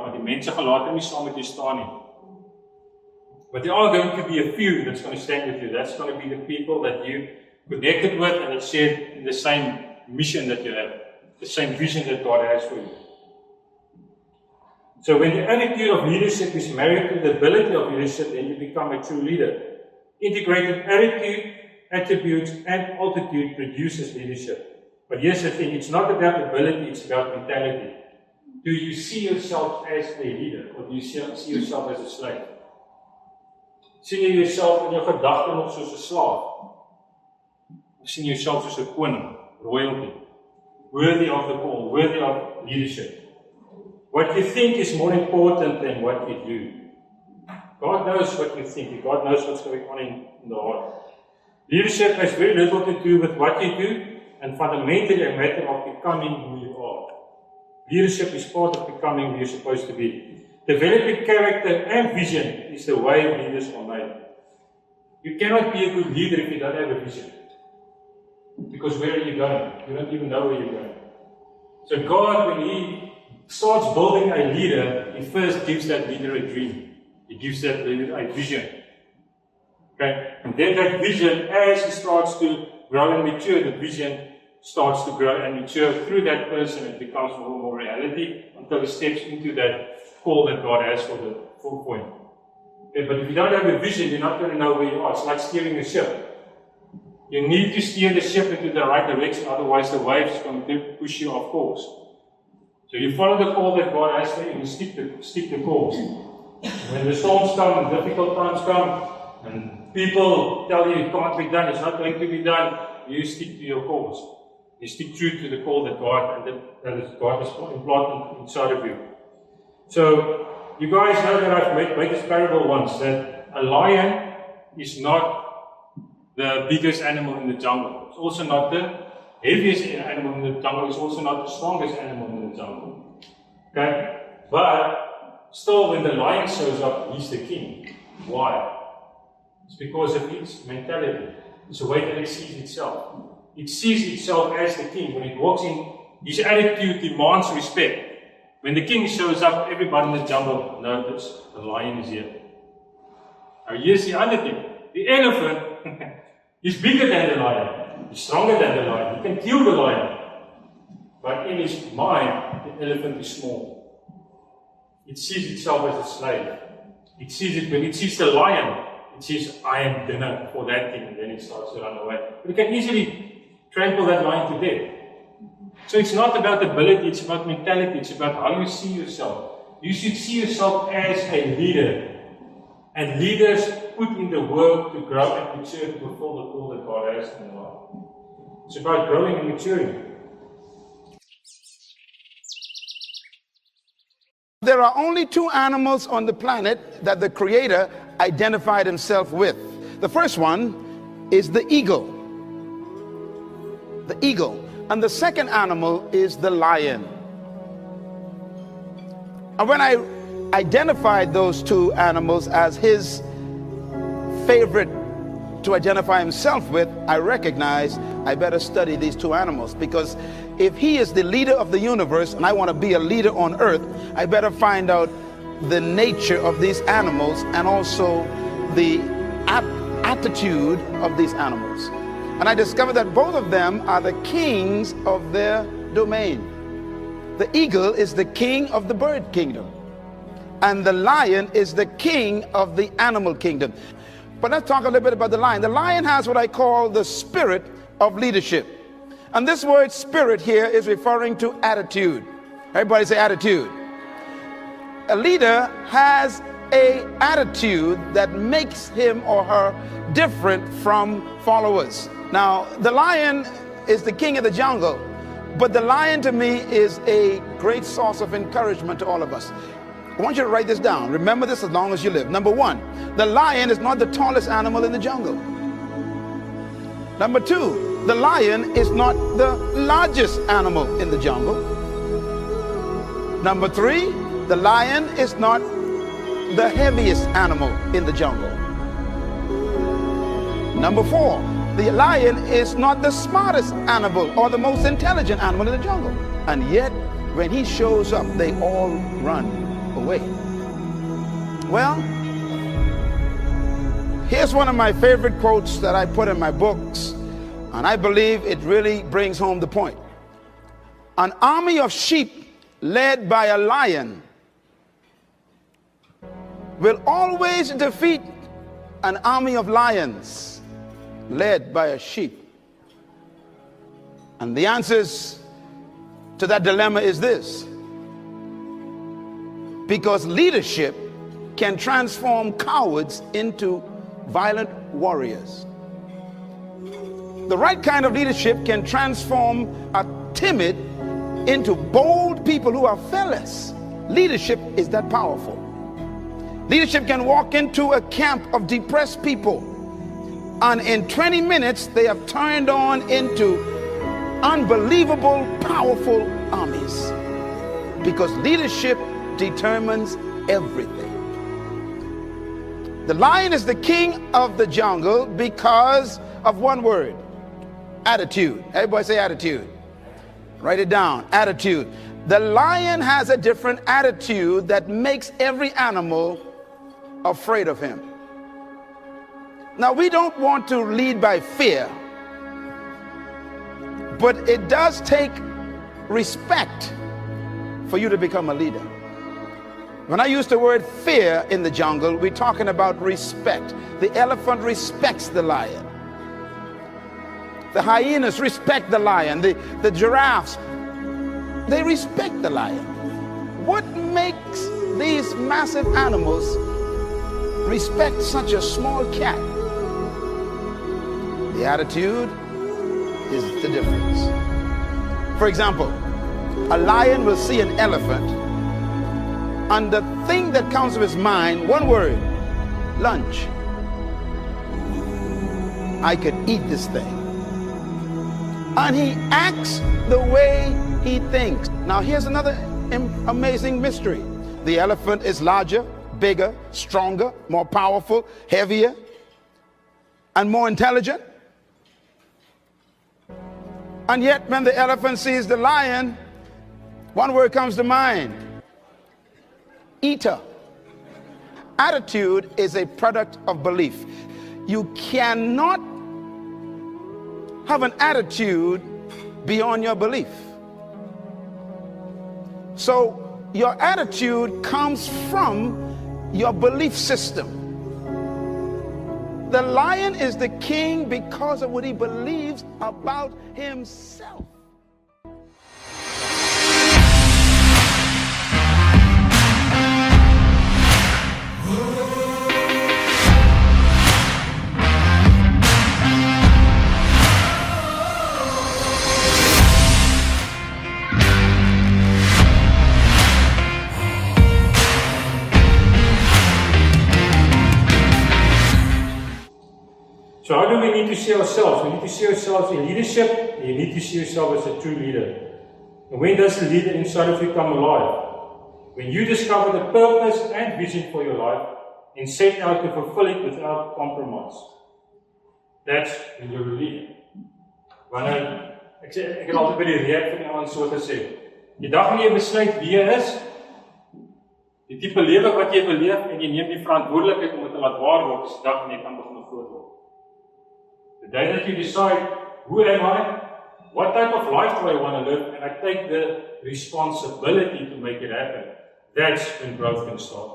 want die mense gaan later nie saam met jou staan nie. But there are going to be a few that's going to stand with you. That's going to be the people that you connected with and that share in the same mission that you have, the same vision that God has for you. So when the attitude of leadership is married to the ability of leadership, then you become a true leader. Integrated attitude, attributes, and altitude produces leadership. But here's the thing, it's not about ability, it's about mentality. Do you see yourself as a leader, or do you see yourself as a slave? Sien jy jouself in jou gedagte nog soos 'n slaaf? Of sien jy jouself soos 'n koning, royalty, worthy of the call, worthy of leadership? What you think is more important than what you do. God knows what you think. God knows what's going on in the heart. Leadership has very little to do with what you do, and fundamentally a matter of becoming who you are. Leadership is part of becoming who you're supposed to be. Developing character and vision is the way leaders are made. You cannot be a good leader if you don't have a vision. Because where are you going? You don't even know where you're going. So God, when He starts building a leader, He first gives that leader a dream. He gives that leader a vision. Okay? And then that vision, as he starts to grow and mature, the vision starts to grow and mature through that person. It becomes more and more reality until he steps into that call that God has for the full point. Okay, but if you don't have a vision, you're not going to know where you are. It's like steering a ship. You need to steer the ship into the right direction, otherwise the waves are going to push you off course. So you follow the call that God has for you, and you stick the course. When the storms come, and difficult times come, and people tell you it can't be done, it's not going to be done, you stick to your course. You stick true to the call that God has implanted inside of you. So, you guys know that I've made this parable once, that a lion is not the biggest animal in the jungle. It's also not the heaviest animal in the jungle. It's also not the strongest animal in the jungle. Okay? But still, when the lion shows up, he's the king. Why? It's because of its mentality. It's the way that it sees itself. It sees itself as the king. When it walks in, his attitude demands respect. When the king shows up, everybody in the jungle knows the lion is here. Now here's the other thing. The elephant is bigger than the lion. He's stronger than the lion. He can kill the lion. But in his mind, the elephant is small. It sees itself as a slave. It sees it when it sees the lion. It says, I am dinner for that thing, and then it starts to run away. But it can easily trample that lion to death. So it's not about ability, it's about mentality, it's about how you see yourself. You should see yourself as a leader. And leaders put in the work to grow and mature to fulfill the call that God has in their life. It's about growing and maturing. There are only two animals on the planet that the Creator identified himself with. The first one is the eagle. The eagle. And the second animal is the lion. And when I identified those two animals as his favorite to identify himself with, I recognized I better study these two animals, because if he is the leader of the universe and I want to be a leader on earth, I better find out the nature of these animals and also the attitude of these animals. And I discovered that both of them are the kings of their domain. The eagle is the king of the bird kingdom, and the lion is the king of the animal kingdom. But let's talk a little bit about the lion. The lion has what I call the spirit of leadership. And this word spirit here is referring to attitude. Everybody say attitude. A leader has an attitude that makes him or her different from followers. Now, the lion is the king of the jungle, but the lion to me is a great source of encouragement to all of us. I want you to write this down. Remember this as long as you live. Number one, the lion is not the tallest animal in the jungle. Number two, the lion is not the largest animal in the jungle. Number three, the lion is not the heaviest animal in the jungle. Number four, the lion is not the smartest animal or the most intelligent animal in the jungle. And yet, when he shows up, they all run away. Well, here's one of my favorite quotes that I put in my books, and I believe it really brings home the point. An army of sheep led by a lion will always defeat an army of lions led by a sheep? And the answers to that dilemma is this: because leadership can transform cowards into violent warriors. The right kind of leadership can transform a timid into bold people who are fearless. Leadership is that powerful. Leadership can walk into a camp of depressed people, and in 20 minutes they have turned on into unbelievable, powerful armies. Because leadership determines everything. The lion is the king of the jungle because of one word: attitude. Everybody say attitude. Write it down. Attitude. The lion has a different attitude that makes every animal afraid of him. Now, we don't want to lead by fear, but it does take respect for you to become a leader. When I use the word fear in the jungle, we're talking about respect. The elephant respects the lion. The hyenas respect the lion. The giraffes, they respect the lion. What makes these massive animals respect such a small cat? The attitude is the difference. For example, a lion will see an elephant, and the thing that comes to his mind, one word: lunch. I could eat this thing. And he acts the way he thinks. Now here's another amazing mystery. The elephant is larger, bigger, stronger, more powerful, heavier, and more intelligent. And yet when the elephant sees the lion, one word comes to mind: eater. Attitude is a product of belief. You cannot have an attitude beyond your belief. So your attitude comes from your belief system. The lion is the king because of what he believes about himself. So how do we need to see ourselves? We need to see ourselves in leadership, and you need to see yourself as a true leader. And when does the leader inside of you come alive? When you discover the purpose and vision for your life and set out to fulfill it without compromise. That's when you're a leader. Wanneer ek het altyd by die reek van iemand so gesê, die dag wanneer jy besluit wie jy is, die tipe lewe wat jy wil leef en jy neem die verantwoordelikheid om dit te laat waar word, is die dag wanneer jy kan begin groot word. The day that you decide, who am I? What type of life do I want to live? And I take the responsibility to make it happen. That's when growth can start.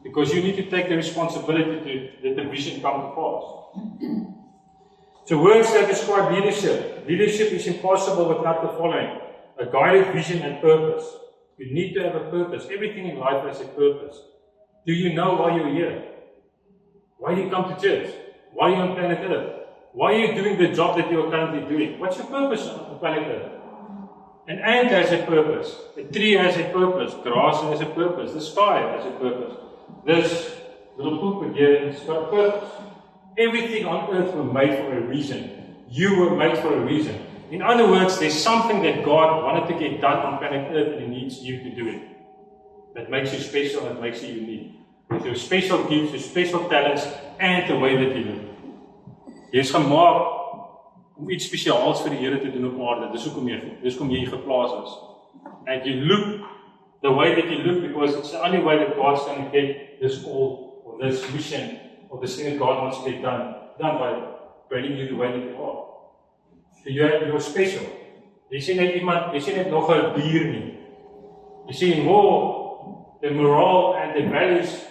Because you need to take the responsibility to let the vision come to pass. So words that describe leadership. Leadership is impossible without the following: a guided vision and purpose. You need to have a purpose. Everything in life has a purpose. Do you know why you're here? Why do you come to church? Why are you on planet Earth? Why are you doing the job that you are currently doing? What's your purpose on planet Earth? An ant has a purpose. A tree has a purpose. Grass has a purpose. The sky has a purpose. This little poop here has got a purpose. Everything on earth was made for a reason. You were made for a reason. In other words, there's something that God wanted to get done on planet Earth and He needs you to do it. That makes you special, that makes you unique. With your special gifts, your special talents, and the way that you live. Jy is gemaak om iets spesiaals vir die Here te doen op aarde. Dis hoekom jy geplaas is. And you look the way that you look because it's the only way that God's going to get this call or this mission or this thing that God wants to get done by creating you the way that you are. So you're special. Jy sien net nog 'n dier nie. You see, more the morale and the values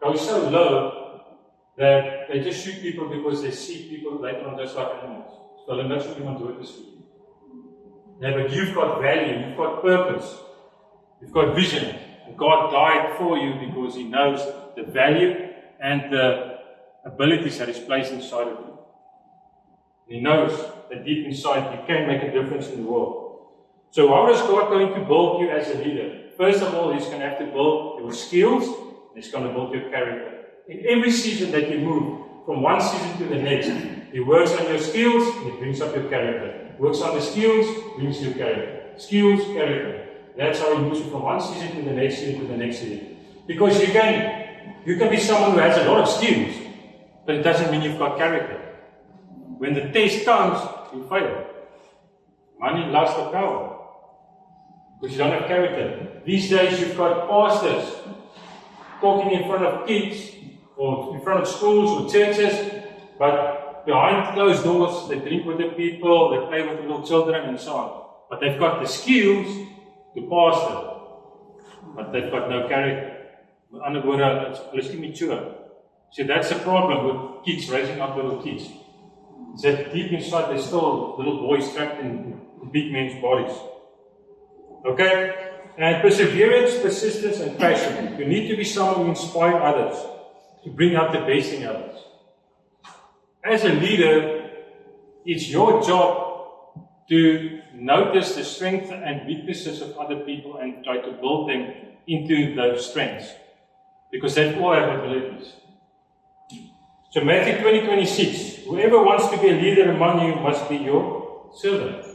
go so low that they just shoot people because they see people later on just like animals. So hulle niks om iemand dood te skiet. Yeah, but you've got value, you've got purpose, you've got vision. And God died for you because He knows the value and the abilities that He's placed inside of you. He knows that deep inside you can make a difference in the world. So how is God going to build you as a leader? First of all, He's going to have to build your skills, and He's going to build your character. In every season that you move, from one season to the next, He works on your skills, and He brings up your character. Works on the skills, brings your character. Skills, character. That's how He moves you from one season to the next season to the next season. Because you can be someone who has a lot of skills, but it doesn't mean you've got character. When the test comes, you fail. Money, lust, or power. Because you don't have character. These days you've got pastors talking in front of kids, or in front of schools or churches, but behind closed doors, they drink with the people, they play with little children and so on. But they've got the skills to pastor, but they've got no character. In other words, it's immature. So that's the problem with kids, raising up little kids. It's that deep inside they're still little boys trapped in big men's bodies. Okay? And perseverance, persistence, and passion. You need to be someone who inspires others, to bring out the best in others. As a leader, it's your job to notice the strengths and weaknesses of other people and try to build them into those strengths. Because they all have abilities. So Matthew 20:26, whoever wants to be a leader among you must be your servant.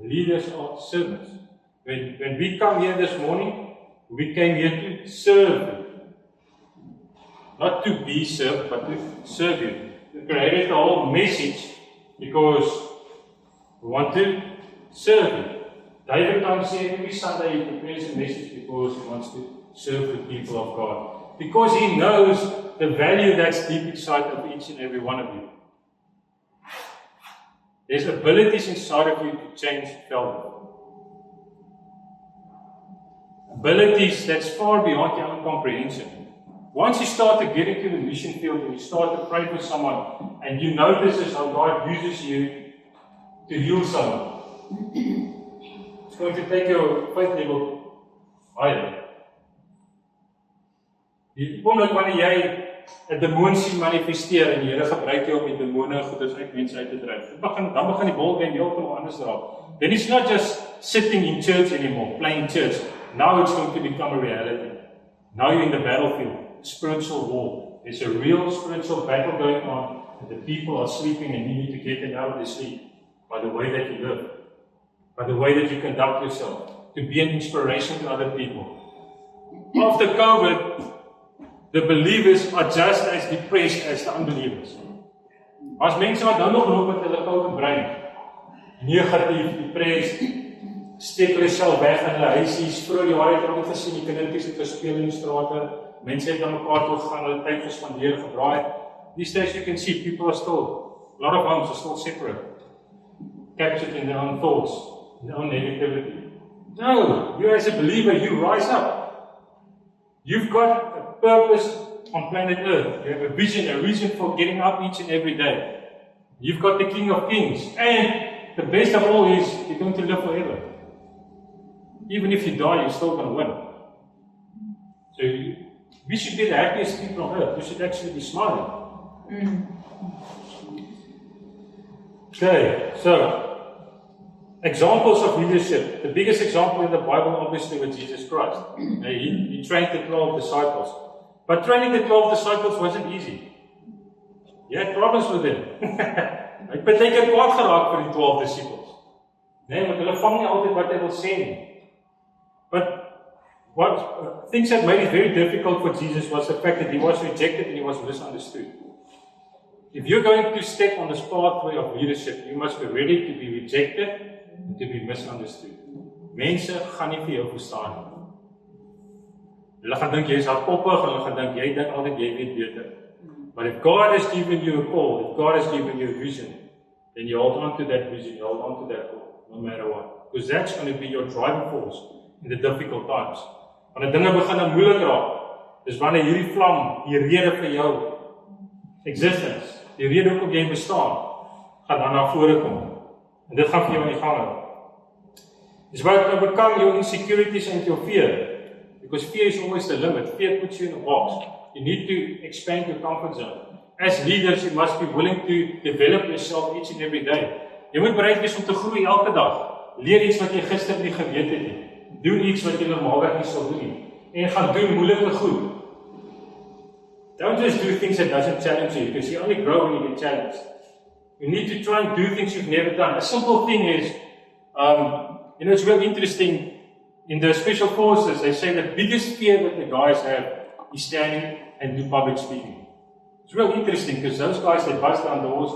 Leaders are servants. When we come here this morning, we came here to serve you. Not to be served, but to serve you. We created the whole message because we want to serve you. David comes here every Sunday, he prepares a message because he wants to serve the people of God. Because he knows the value that's deep inside of each and every one of you. There's abilities inside of you to change Veldhoek. Abilities that's far beyond your own comprehension. Once you start to get into the mission field and you start to pray for someone and you notice how God uses you to heal someone, it's going to take your faith level higher. Omdat wanneer jy 'n demoon sien manifesteer en die Here gebruik jou om die demone goeders uit mense uit te dryf, dan begin die ballgame heeltemal anders raak. Then it's not just sitting in church anymore, playing church. Now it's going to become a reality. Now you're in the battlefield, spiritual war. There's a real spiritual battle going on, and the people are sleeping and you need to get them out of their sleep by the way that you live, by the way that you conduct yourself, to be an inspiration to other people. After COVID, the believers are just as depressed as the unbelievers. As mense wat nou nog loop met hulle COVID brein, negatief, depressed, steek hulle self weg in hulle huisies, vroeg die waarheid het ook gesien, die kindertjies het gespeel in die strate, mense het aan mekaar toe gegaan, hulle tyd gespandeer, gebraai. These days you can see people are still, a lot of homes are still separate, captured in their own thoughts, in their own negativity. No, you as a believer, you rise up. You've got a purpose on planet Earth. You have a vision, a reason for getting up each and every day. You've got the King of Kings. And the best of all is, you're going to live forever. Even if you die, you're still going to win. So we should be the happiest people on earth. We should actually be smiling. Okay, so examples of leadership. The biggest example in the Bible obviously was Jesus Christ. He trained the 12 disciples. But training the 12 disciples wasn't easy. He had problems with them. Hy het baie keer kwaad geraak vir die 12 disciples. Nee, want hulle vang nie altyd wat hy wil sê nie. But what things that made it very difficult for Jesus was the fact that he was rejected and he was misunderstood. If you're going to step on this pathway of leadership, you must be ready to be rejected and to be misunderstood. Mense gaan nie vir jou verstaan nie. Hulle gaan dink jy is hardkoppig, hulle gaan dink jy dink altyd jy weet beter. But if God has given you a call, if God has given you a vision, then you hold on to that vision, you hold on to that call, no matter what. Because that's going to be your driving force in the difficult times. Wanneer dinge begin moeilik raak, dis wanneer hierdie vlam, die rede vir jou existence, die rede hoekom jy bestaan, gaan dan na vore kom. En dit gaan vir jou in die gang hou. It's about to overcome your insecurities and your fear. Because fear is always the limit. Fear puts you in a box. You need to expand your comfort zone. As leaders, you must be willing to develop yourself each and every day. Jy moet bereid wees om te groei elke dag. Leer iets wat jy gister nie geweet het nie. Doen iets wat jy normaalweg nie sal doen nie. En gaan doen moeilike goed. Don't just do things that doesn't challenge you, because you only grow when you get challenged. You need to try and do things you've never done. A simple thing is, it's really interesting. In the special forces, they say the biggest fear that the guys have is standing and do public speaking. It's really interesting because those guys, they bust down doors,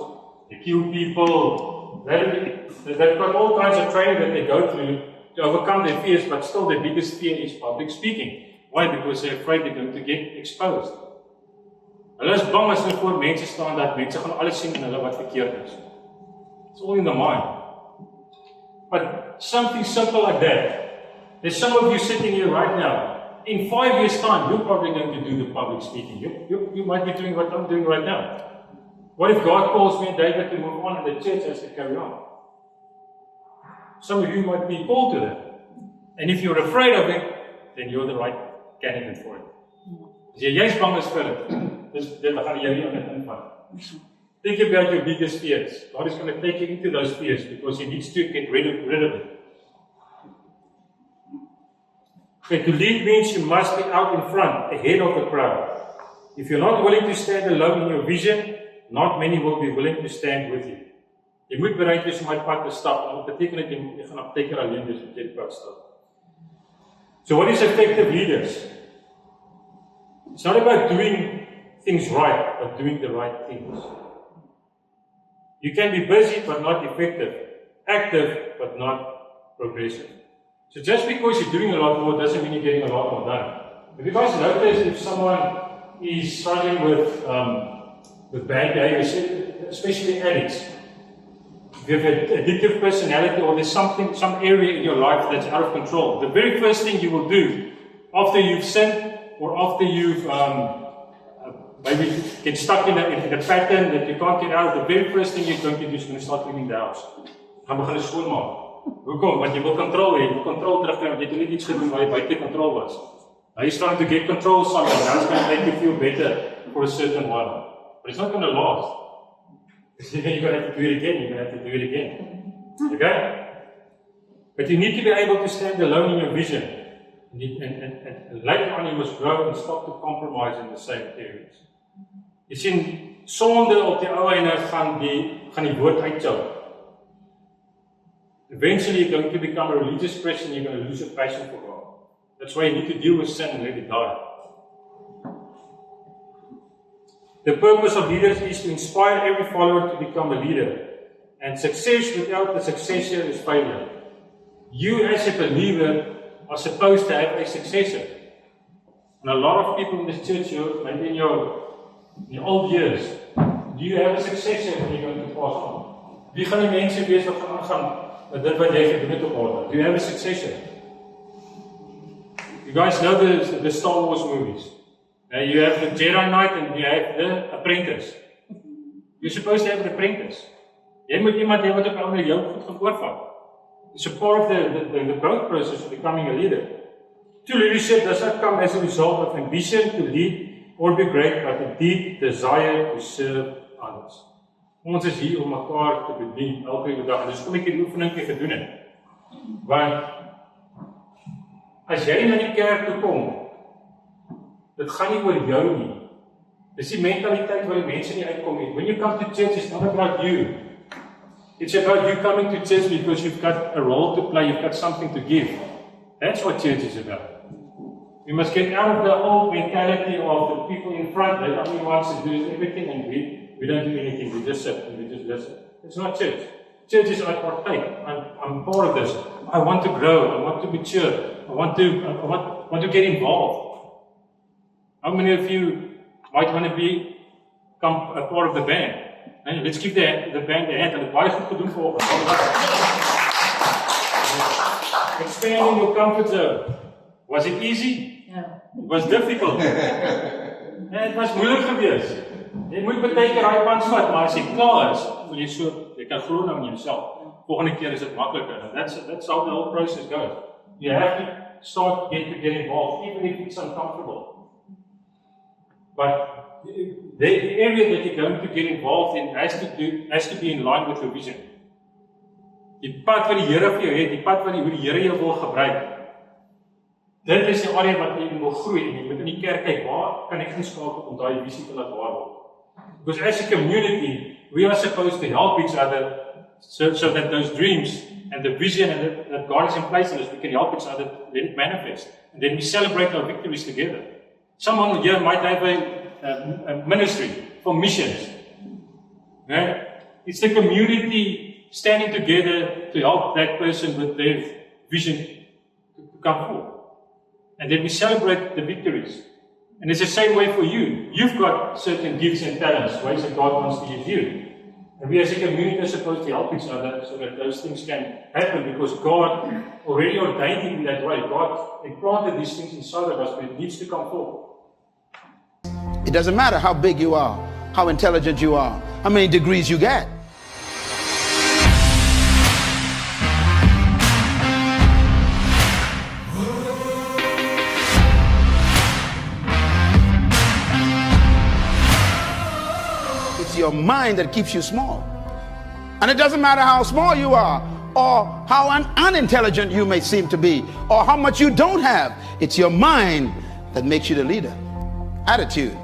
they kill people, they've got all kinds of training that they go through to overcome their fears, but still their biggest fear is public speaking. Why? Because they're afraid they're going to get exposed. Hulle is bang as hulle voor mense staan dat mense gaan alles sien in hulle wat verkeerd is. It's all in the mind. But something simple like that. There's some of you sitting here right now. In 5 years' time, you're probably going to do the public speaking. You might be doing what I'm doing right now. What if God calls me and David to move on and the church has to carry on? Some of you might be called to that. And if you're afraid of it, then you're the right candidate for it. As jy is bang is vir dit, dan gaan jy nie aan dit invat. Think about your biggest fears. God is going to take you into those fears because He needs to get rid of it. Okay, to lead means you must be out in front, ahead of the crowd. If you're not willing to stand alone in your vision, not many will be willing to stand with you. Jy moet bereid wees om uit pad te stap. En dat beteken dat jy gaan opteken alleen wees om uit pad stap. So what is effective leaders? It's not about doing things right, but doing the right things. You can be busy but not effective, active but not progressive. So just because you're doing a lot more doesn't mean you're getting a lot more done. Have you guys noticed if someone is struggling with bad behaviors, especially addicts, if you have an addictive personality or there's some area in your life that's out of control, the very first thing you will do after you've sinned or after you've maybe get stuck in a pattern that you can't get out, the very first thing you're going to do is going to start cleaning the house. Gaan begin skoonmaak. Hoekom? Want jy wil control hê, jy wil control terugkry, want jy het net iets gedoen waar jy buite control was. Now you're starting to get control something, that's going to make you feel better for a certain while. But it's not going to last. Because then you're going to have to do it again, you're going to have to do it again. Okay? But you need to be able to stand alone in your vision. And later on you must grow and stop to compromise in the same areas. Jy sien, sonde op die ou einde gaan die woord uitjou. Eventually you're going to become a religious person, you're going to lose your passion for God. That's why you need to deal with sin and let it die. The purpose of leaders is to inspire every follower to become a leader. And success without a successor is failure. You as a believer are supposed to have a successor. And a lot of people in this church, maybe in your old years, do you have a successor when you're going to pass on? Wie gaan die mense wees wat gaan aangaan met dit wat jy gedoen het op aarde? Do you have a successor? You guys know the Star Wars movies. You have the Jedi Knight and you have the apprentice. You're supposed to have an apprentice. Jy moet iemand hê wat op ander jou goed gaan oorvat. It's a part of the growth process of becoming a leader. True leadership does not come as a result of ambition to lead or be great, but a deep desire to serve others. Ons is hier om mekaar te bedien elke dag. Dis kom ek hierdie oefeningie gedoen het. Want as jy na die kerk toe kom, dit gaan nie oor jou nie. Dis die mentaliteit waar die mense nie uitkom nie. When you come to church, it's not about you. It's about you coming to church because you've got a role to play, you've got something to give. That's what church is about. We must get out of the old mentality of the people in front that only wants to do everything and we don't do anything, we just sit and we just listen. It's not church. Church is I partake. I'm part of this. I want to grow, I want to mature, I want to get involved. How many of you might want to become a part of the band? And let's give the band a hand. And baie goed gedoen vanoggend. Expanding your comfort zone. Was it easy? Yeah. It was difficult. It was moeilik geweest. Jy moet baie keer daai pad vat, maar as jy klaar is, wil jy kan glo nou in jouself. Volgende keer is dit makliker. And that's how the whole process goes. You have to start to get involved, even if it's uncomfortable. But the area that you're going to get involved in has to be in line with your vision. Die pad wat die Here vir jou het, die pad wat hoe die Here jou wil gebruik. Dit is die area wat jy wil groei en jy moet in die kerk kyk, waar kan ek inskakel om daai visie te laat waar word? Because as a community, we are supposed to help each other so that those dreams and the vision that God has in place in us, we can help each other let it manifest. And then we celebrate our victories together. Someone here might have a ministry for missions. Right? It's the community standing together to help that person with their vision to come forward. And then we celebrate the victories. And it's the same way for you. You've got certain gifts and talents, ways that God wants to use you. And we as a community are supposed to help each other so that those things can happen because God already ordained it in that way. God implanted these things inside of us, but it needs to come forward. It doesn't matter how big you are, how intelligent you are, how many degrees you get. It's your mind that keeps you small. And it doesn't matter how small you are, or how unintelligent you may seem to be, or how much you don't have. It's your mind that makes you the leader. Attitude.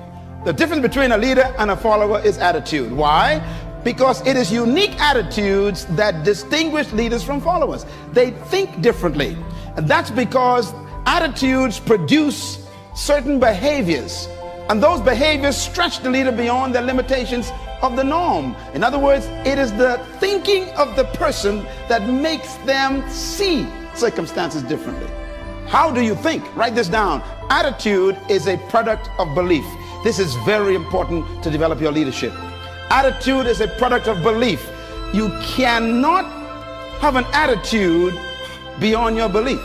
The difference between a leader and a follower is attitude. Why? Because it is unique attitudes that distinguish leaders from followers. They think differently. And that's because attitudes produce certain behaviors. And those behaviors stretch the leader beyond the limitations of the norm. In other words, it is the thinking of the person that makes them see circumstances differently. How do you think? Write this down. Attitude is a product of belief. This is very important to develop your leadership. Attitude is a product of belief. You cannot have an attitude beyond your belief.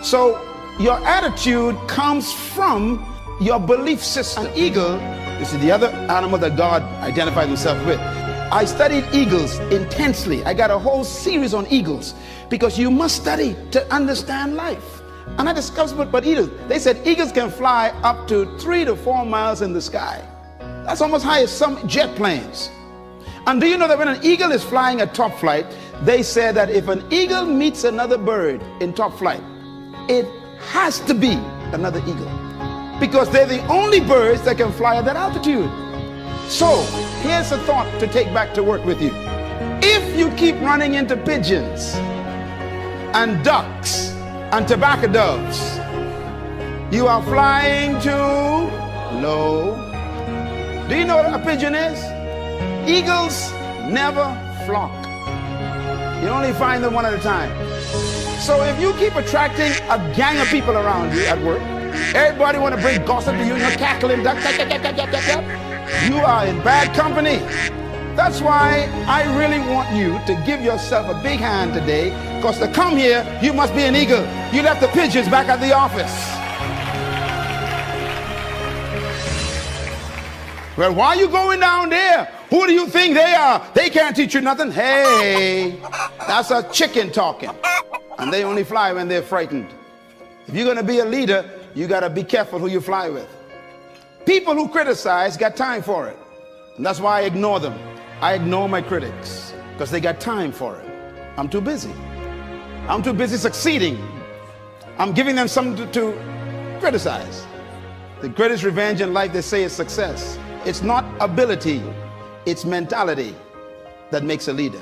So your attitude comes from your belief system. An eagle, this is the other animal that God identified himself with. I studied eagles intensely. I got a whole series on eagles because you must study to understand life. And I discovered what eagles, they said eagles can fly up to 3 to 4 miles in the sky. That's almost high as some jet planes. And do you know that when an eagle is flying at top flight, they said that if an eagle meets another bird in top flight, it has to be another eagle, because they're the only birds that can fly at that altitude. So here's a thought to take back to work with you. If you keep running into pigeons and ducks and tobacco doves, you are flying too low. Do you know what a pigeon is? Eagles never flock. You only find them one at a time. So if you keep attracting a gang of people around you at work, everybody want to bring gossip to you, you're cackling, duck, you are in bad company. That's why I really want you to give yourself a big hand today, because to come here, you must be an eagle. You left the pigeons back at the office. Well, why are you going down there? Who do you think they are? They can't teach you nothing. Hey, that's a chicken talking. And they only fly when they're frightened. If you're going to be a leader, you got to be careful who you fly with. People who criticize got time for it. And that's why I ignore them. I ignore my critics because they got time for it. I'm too busy. I'm too busy succeeding. I'm giving them something to criticize. The greatest revenge in life, they say, is success. It's not ability, it's mentality that makes a leader.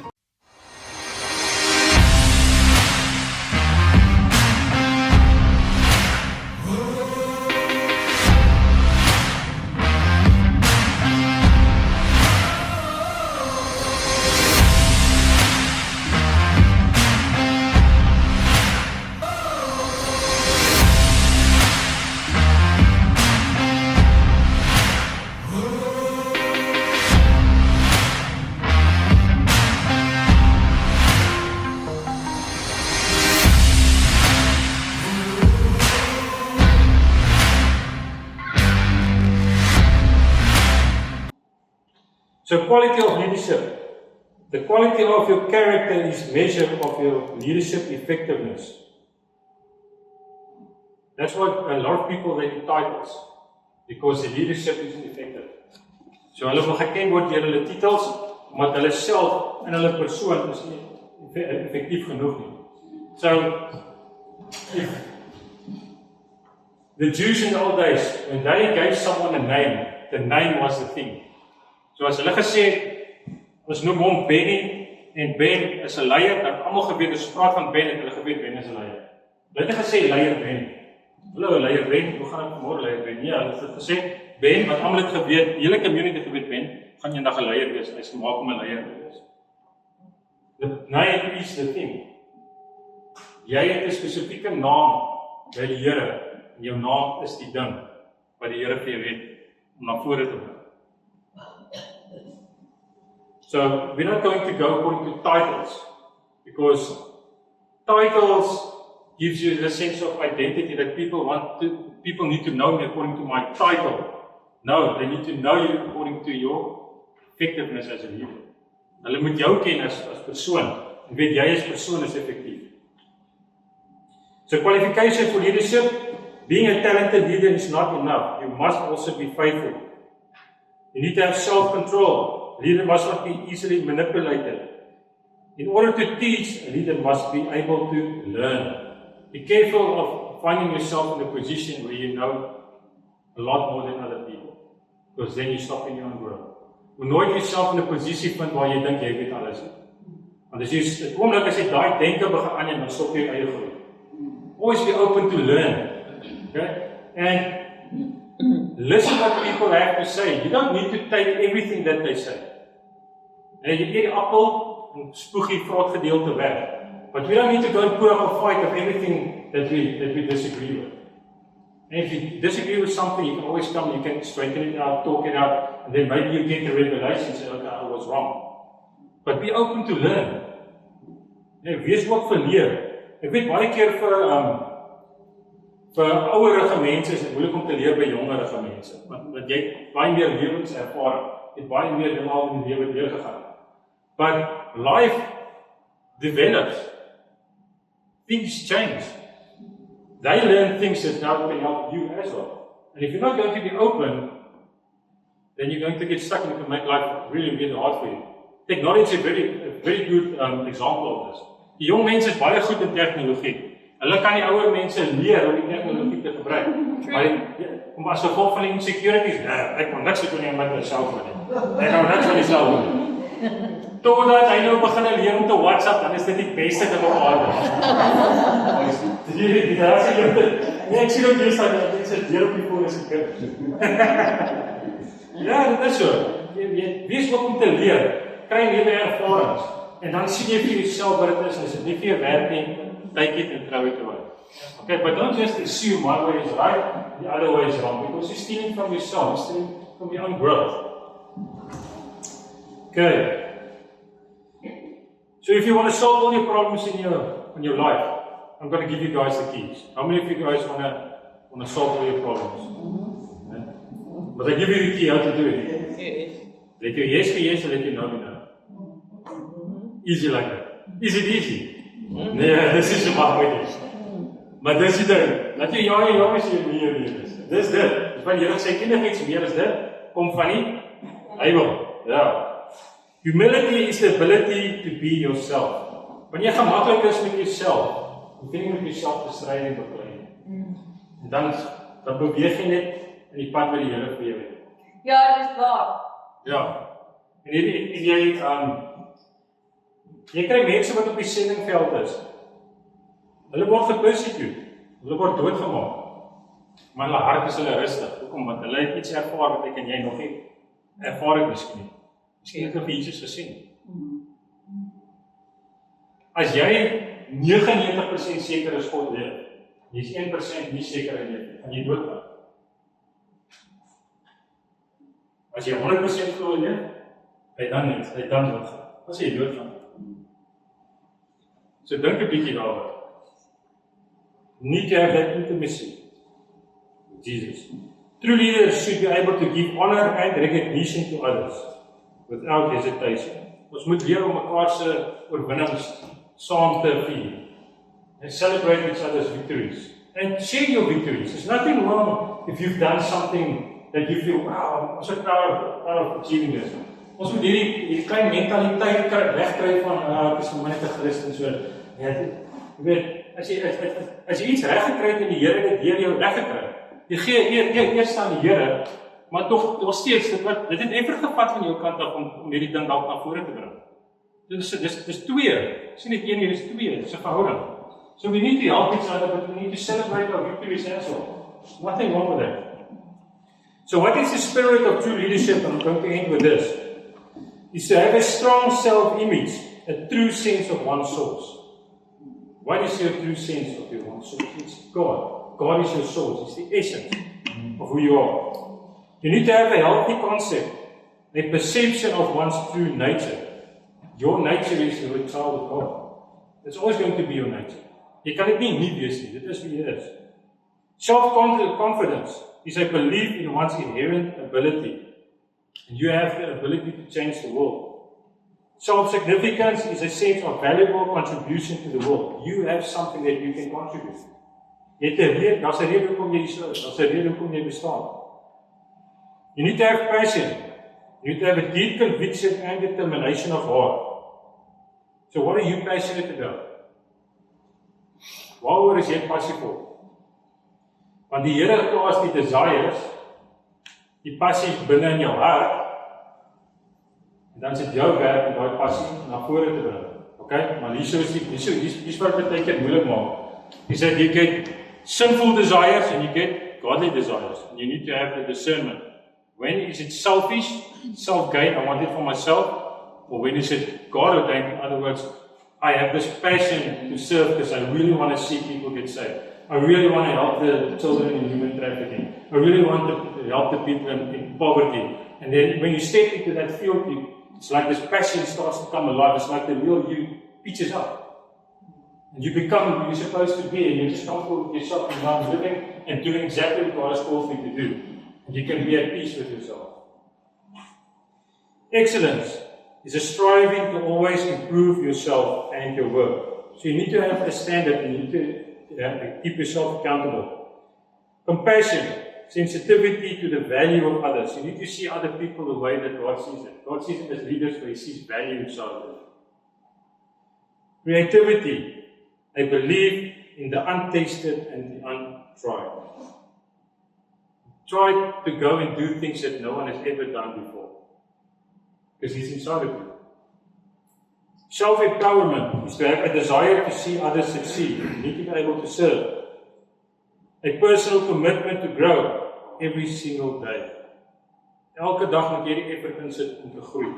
So quality of leadership. The quality of your character is measure of your leadership effectiveness. That's what a lot of people they do titles, because the leadership isn't effective. So hulle wil geken word deur hulle titels, maar hulle self en hulle persoon is nie effektief genoeg nie. So, if the Jews in the old days, when they gave someone a name, the name was the thing. So as hulle gesê het, ons noem hom Benny, en Ben is 'n leier, dan almal geweet as praat van Ben, het hulle geweet Ben is 'n leier. Hulle het nie gesê leier Ben. Hallo leier Ben, hoe gaan dit môre leier Ben? Ja, hulle het gesê Ben, want almal het geweet, die hele community het geweet Ben, gaan eendag 'n leier wees, hy's gemaak om 'n leier te wees. The name is the thing. Jy het 'n spesifieke naam by die Here, en jou naam is die ding wat die Here vir jou het om na vore te bring. So we're not going to go according to titles, because titles gives you the sense of identity that people need to know me according to my title. No, they need to know you according to your effectiveness as a leader. Hulle moet jou ken as persoon, en weet jy as persoon is effektief. So qualification for leadership, being a talented leader is not enough. You must also be faithful. You need to have self-control. A leader must not be easily manipulated. In order to teach, a leader must be able to learn. Be careful of finding yourself in a position where you know a lot more than other people, because then you stop in your own growth. Moet nooit jouself in 'n posisie vind waar jy dink jy weet alles nie. Want as jy die oomblik as jy daai denke begin aan, dan stop jy eie groei. Always be open to learn. Okay? And listen what people have to say. You don't need to take everything that they say. En jy eet die appel en spoeg die vrot gedeelte weg. But we don't need to go and put up a fight of everything that we disagree with. And if you disagree with something, you can always come, you can straighten it out, talk it out, and then maybe you get the revelation and say, okay, I was wrong. But be open to learn. Wees ook verleer. Ek weet baie keer vir ouerige mense is dit moeilik om te leer by jongerige mense, want jy het baie meer lewenservaring, jy het baie meer dinge al in die lewe deurgegaan. But life develops. Things change. They learn things that now can help you as well. And if you're not going to be open, then you're going to get stuck and it can make life really, really hard for you. Technology is a very good example of this. Die jong mense is baie goed in tegnologie. Hulle kan die ouer mense leer hoe die tegnologie te gebruik. Maar as gevolg van die insecurities, ek kan niks doen nie met myself nie. Ek kan niks van myself doen. Totdat hy nou begin leer om te WhatsApp, dan is dit die beste ding op aarde. Ek sien ook hier staan, dit is deur op die foon as 'n kind. Ja, dit is so. Jy wees ook om te leer, kry nuwe ervarings, en dan sien jy vir jouself wat dit is, en as dit nie vir jou werk nie, take it and throw it away. Okay, but don't just assume my way is right, the other way is wrong, because you're stealing from yourself, you're stealing from your own growth. Okay. So if you want to solve all your problems in your life, I'm going to give you guys the keys. How many of you guys want to solve all your problems? Mm-hmm. But I give you the key how to do it. Let your yes be yes and let your no be no. Easy like that. Is it easy? Nee, dis is so maklik. Maar dis die ding. Laat jy ja is jy meer is. Dis dit. Dis wat jy sê enigiets meer is dit kom van die Bybel. Ja. Humility is the ability to be yourself. Wanneer jy gemaklik is met jouself, hoef jy nie met jouself te stry en beklei. En dan beweeg jy net in die pad wat die Here vir jou het. Ja, dis waar. Ja. En jy kry mense wat op die sendingveld is. Hulle word gepersecute. Hulle word doodgemaak. Maar hulle hart is hulle rustig. Hoekom? Want hulle het iets ervaar wat ek en jy nog nie ervaar het miskien nie. Miskien het jy vir Jesus gesien. As jy 99% seker is God leef, jy is 1% nie seker in jy, gaan jy doodgaan. As jy 100% glo leef, hy dan doodgaan. As jy doodgaan. So dink 'n bietjie daaroor. Need to have that intimacy with Jesus. True leaders should be able to give honor and recognition to others without hesitation. Ons moet leer om mekaar se oorwinnings saam te vier. And celebrate each other's victories. And share your victories. There's nothing wrong if you've done something that you feel, wow, I'm so proud of achieving this. Ons moet hierdie klein mentaliteit wegkry van, ek is net 'n Christen, so, ja, jy weet, as jy iets reggekry het in die Here, het deur jou reggekry. Jy gee eers aan die Here, maar nog steeds, dit het effe gevat van jou kant af om hierdie ding dalk na vore te bring. Dis twee, dis nie net een nie, dis twee, dis 'n verhouding. So we need to help each other, but we need to celebrate our victories as well. There's nothing wrong with that. So what is the spirit of true leadership? I'm going to end with this. Is to have a strong self-image, a true sense of one's source. What is your true sense of your own source? It's God. God is your source. It's the essence of who you are. You need to have a healthy concept, a perception of one's true nature. Your nature is you're a child of God. It's always going to be your nature. Jy kan dit nie wees nie. Dit is wie jy is. Self-confidence is a belief in one's inherent ability. And you have the ability to change the world. Self-significance is a sense of valuable contribution to the world. You have something that you can contribute. Daar's 'n rede hoekom jy hier is. Daar's 'n rede hoekom jy bestaan. You need to have passion. You need to have a deep conviction and determination of heart. So what are you passionate about? Waaroor is jy passievol? Want die Here plaas die desires, die passie binne in jou hart, en dan is dit jou werk om daai passie na vore te bring. Okay? Maar hier's wat dit baie keer moeilik maak. He said you get sinful desires and you get godly desires. And you need to have the discernment. When is it selfish, self-gain, I want it for myself, or when is it God-ordained? In other words, I have this passion to serve because I really want to see people get saved. I really want to help the children in human trafficking. I really want to help the people in poverty. And then when you step into that field, it's like this passion starts to come alive. It's like the real you pitches up. And you become who you're supposed to be, and you're just comfortable with yourself and now living and doing exactly what God has called you to do. And you can be at peace with yourself. Excellence is a striving to always improve yourself and your work. So you need to have a standard, and you need to keep yourself accountable. Compassion, sensitivity to the value of others. You need to see other people the way that God sees it. God sees them as leaders where He sees value in others. Creativity, a belief in the untested and the untried. Try to go and do things that no one has ever done before, because He's inside of you. Self-empowerment is to have a desire to see others succeed. You need to be able to serve. A personal commitment to grow every single day. Elke dag moet jy die effort insit om te groei.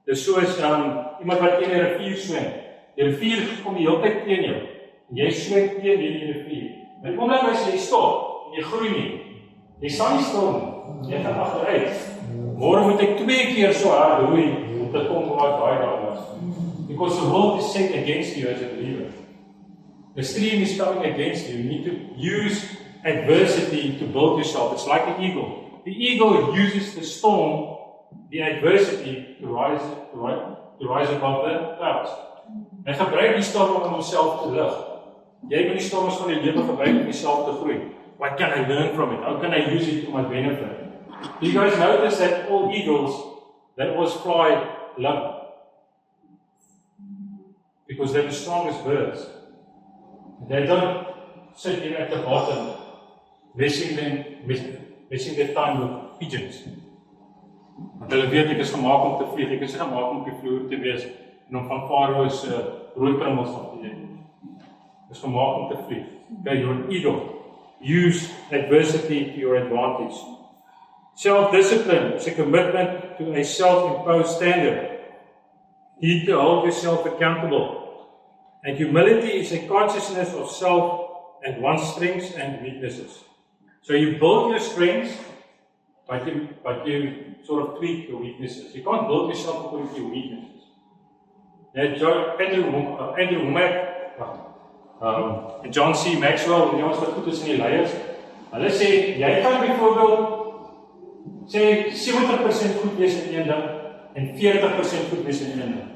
Dis soos iemand wat in 'n rivier swem. Die rivier kom die hele tyd teen jou. En jy swem teen hierdie rivier. Maar die oomblik as jy stop en jy groei nie, jy staan nie stil nie. Jy gaan agteruit. Môre moet ek 2 keer so hard roei om te kom waar daai dag was. Because the world is set against you as a believer. The stream is coming against you. You need to use adversity to build yourself. It's like an eagle. The eagle uses the storm, the adversity, to rise above the clouds. Hy gebruik die storm om homself te lig. Jy moet die storms van die lewe gebruik om jouself te groei. What can I learn from it? How can I use it to my benefit? You guys notice that all eagles, they always fly low. Because they're the strongest birds. They don't sit here at the bottom, wasting their time with pigeons. Want hulle weet ek is gemaak om te vlieg, ek is gemaak om op die vloer te wees en om van Farao se rooi krummels af te eet. Ek is gemaak om te vlieg. Okay, you're an eagle. Use adversity to your advantage. Self-discipline is a commitment to a self-imposed standard. You need to hold yourself accountable. And humility is a consciousness of self and one's strengths and weaknesses. So you build your strengths, but you sort of tweak your weaknesses. You can't build yourself according to your weaknesses. Andrew Womack en John C. Maxwell, die jongens wat goed is in die leiers, hulle sê, jy kan byvoorbeeld Sê 70% goed wees in een ding en 40% goed wees in een ding.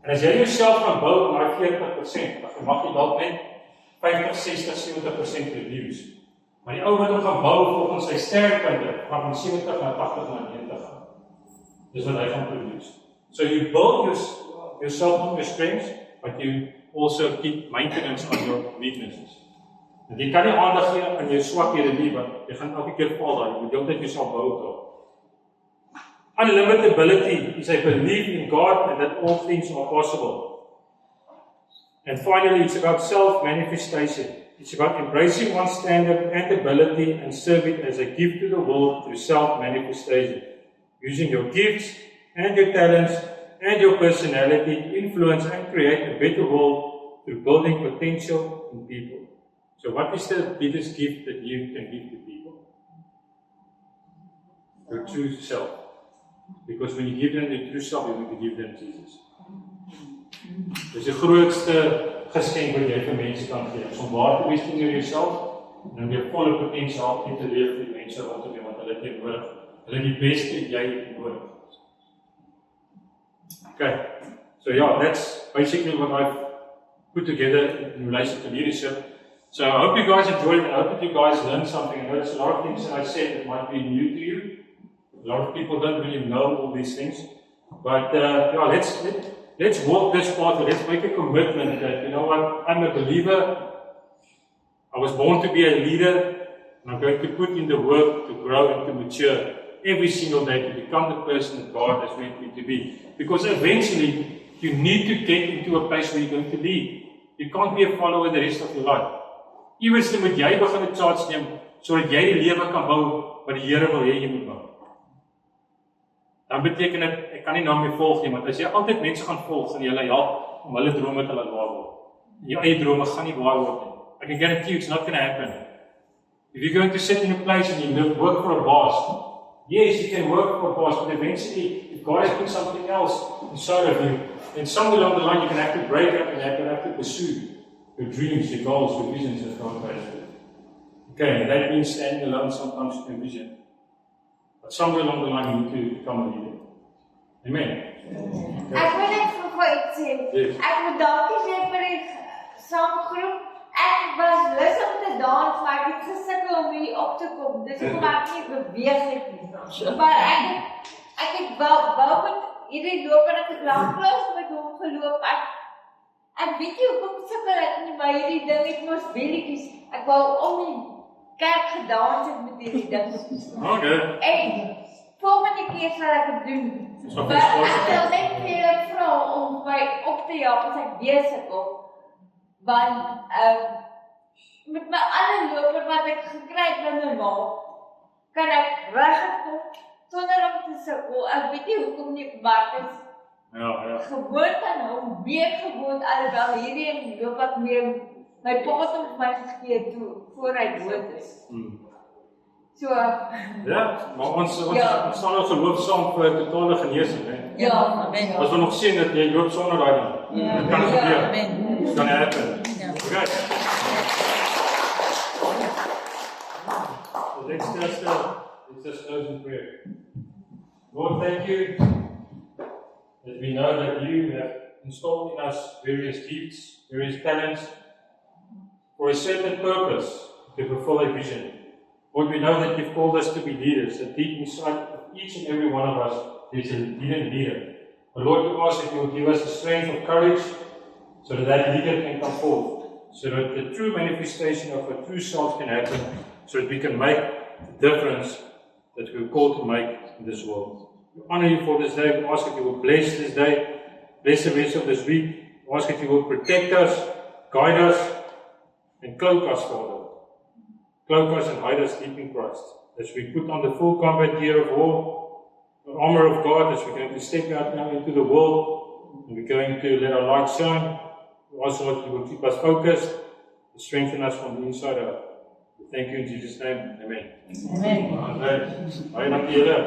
En as jy jouself kan bou op daai 40%, dan mag jy dalk net 50, 60, 70% reduce. Maar die ou wat hom gaan bou volgens sy sterkpunte, gaan van 70 na 80 na 90 gaan. Dis wat hy gaan produce. So you build yourself on your strengths, but you also keep maintenance on your weaknesses. En jy kan nie aandag gee aan jou swakhede nie, want jy gaan elke keer val daar. Jy moet heeltyd jouself bou op. Unlimitability is a belief in God and that all things are possible. And finally, it's about self-manifestation. It's about embracing one's standard and ability and serve it as a gift to the world through self-manifestation. Using your gifts and your talents and your personality to influence and create a better world through building potential in people. So what is the biggest gift that you can give to people? Your true self. Because when you give them the true self, you need to give them Jesus. Dis die grootste geskenk wat jy vir mense kan gee. Om waar te wees teenoor jouself en om jou volle potensiaal te leef vir mense rondom jou wat hulle het nodig. Hulle die beste jy nodig. Okay. So yeah, that's basically what I've put together in relation to leadership. So I hope you guys enjoyed it. I hope that you guys learned something. I know there's a lot of things that I said that might be new to you. A lot of people don't really know all these things. But yeah, let's walk this path. Let's make a commitment that, you know what, I'm a believer. I was born to be a leader. And I'm going to put in the work to grow and to mature every single day to become the person that God has made me to be. Because eventually, you need to get into a place where you're going to lead. You can't be a follower the rest of your life. Iewers moet jy begin 'n charge neem sodat jy die lewe kan bou wat die Here wil hê jy moet bou. Dan beteken dit ek kan nie na my volg nie, want as jy altyd mense gaan volg en jy hulle help om hulle drome te laat waar word. Jou eie drome gaan nie waar word nie. I can guarantee you it's not going to happen. If you're going to sit in a place and you work for a boss, yes, you can work for a boss, but eventually, if God has put something else inside of you, then somewhere along the line you're going to have to break up and you're going to have to pursue your dreams, your goals, your visions that God has for you. Okay, and that means standing alone sometimes with your vision. But somewhere along the line you need to become a leader. Amen. Ek wil net vir iets sê. Yes. Ek moet dankie sê vir die saamgroep. Ek was lus om te dans, maar ek het gesukkel om hier op te kom. Dis hoekom ek nie beweeg het nie. Maar ek het wou met hierdie loop en ek het lanklaas met hom geloop. Ek weet nie hoekom sukkel ek nie, maar hierdie ding het mos belletjies. Ek wou om die kerk gedans het met hierdie ding. Okay. En volgende keer sal ek het doen. Maar ek wil net vir julle vra om my op te jaag as ek weer sukkel. Want met my alle loper wat ek gekry het by my ma, kan ek regkom sonder om te sukkel. Ek weet nie hoekom nie, maar ek is gewoond aan hom, weer gewoond, alhoewel hierdie loop ek mee my pa het hom vir my gegee toe, voor hy dood is. So, ja, maar ons staan nog geloof saam vir totale genesing, hè? ja, amen. As we nog sien dat jy loop sonder daai ding. Ja, Dit kan gebeur. amen. It can happen. Ja. Okay. So let's just close in prayer. Lord, thank you that we know that you have installed in us various gifts, various talents for a certain purpose to fulfill a vision. Lord, we know that you've called us to be leaders, that deep inside of each and every one of us there's a leader. But Lord, we ask that you will give us the strength of courage so that that leader can come forth, so that the true manifestation of a true self can happen, so that we can make the difference that we're called to make in this world. We honor you for this day. We ask that you will bless this day, bless the rest of this week. We ask that you will protect us, guide us, and cloak us, Father. Cloak us and hide us deep in Christ. As we put on the full combat gear of war, the armor of God, as we're going to step out now into the world, and we're going to let our light shine. We also want you will keep us focused, and strengthen us from the inside out. We thank you in Jesus' name. Amen. Amen. Amen. Baie dankie julle.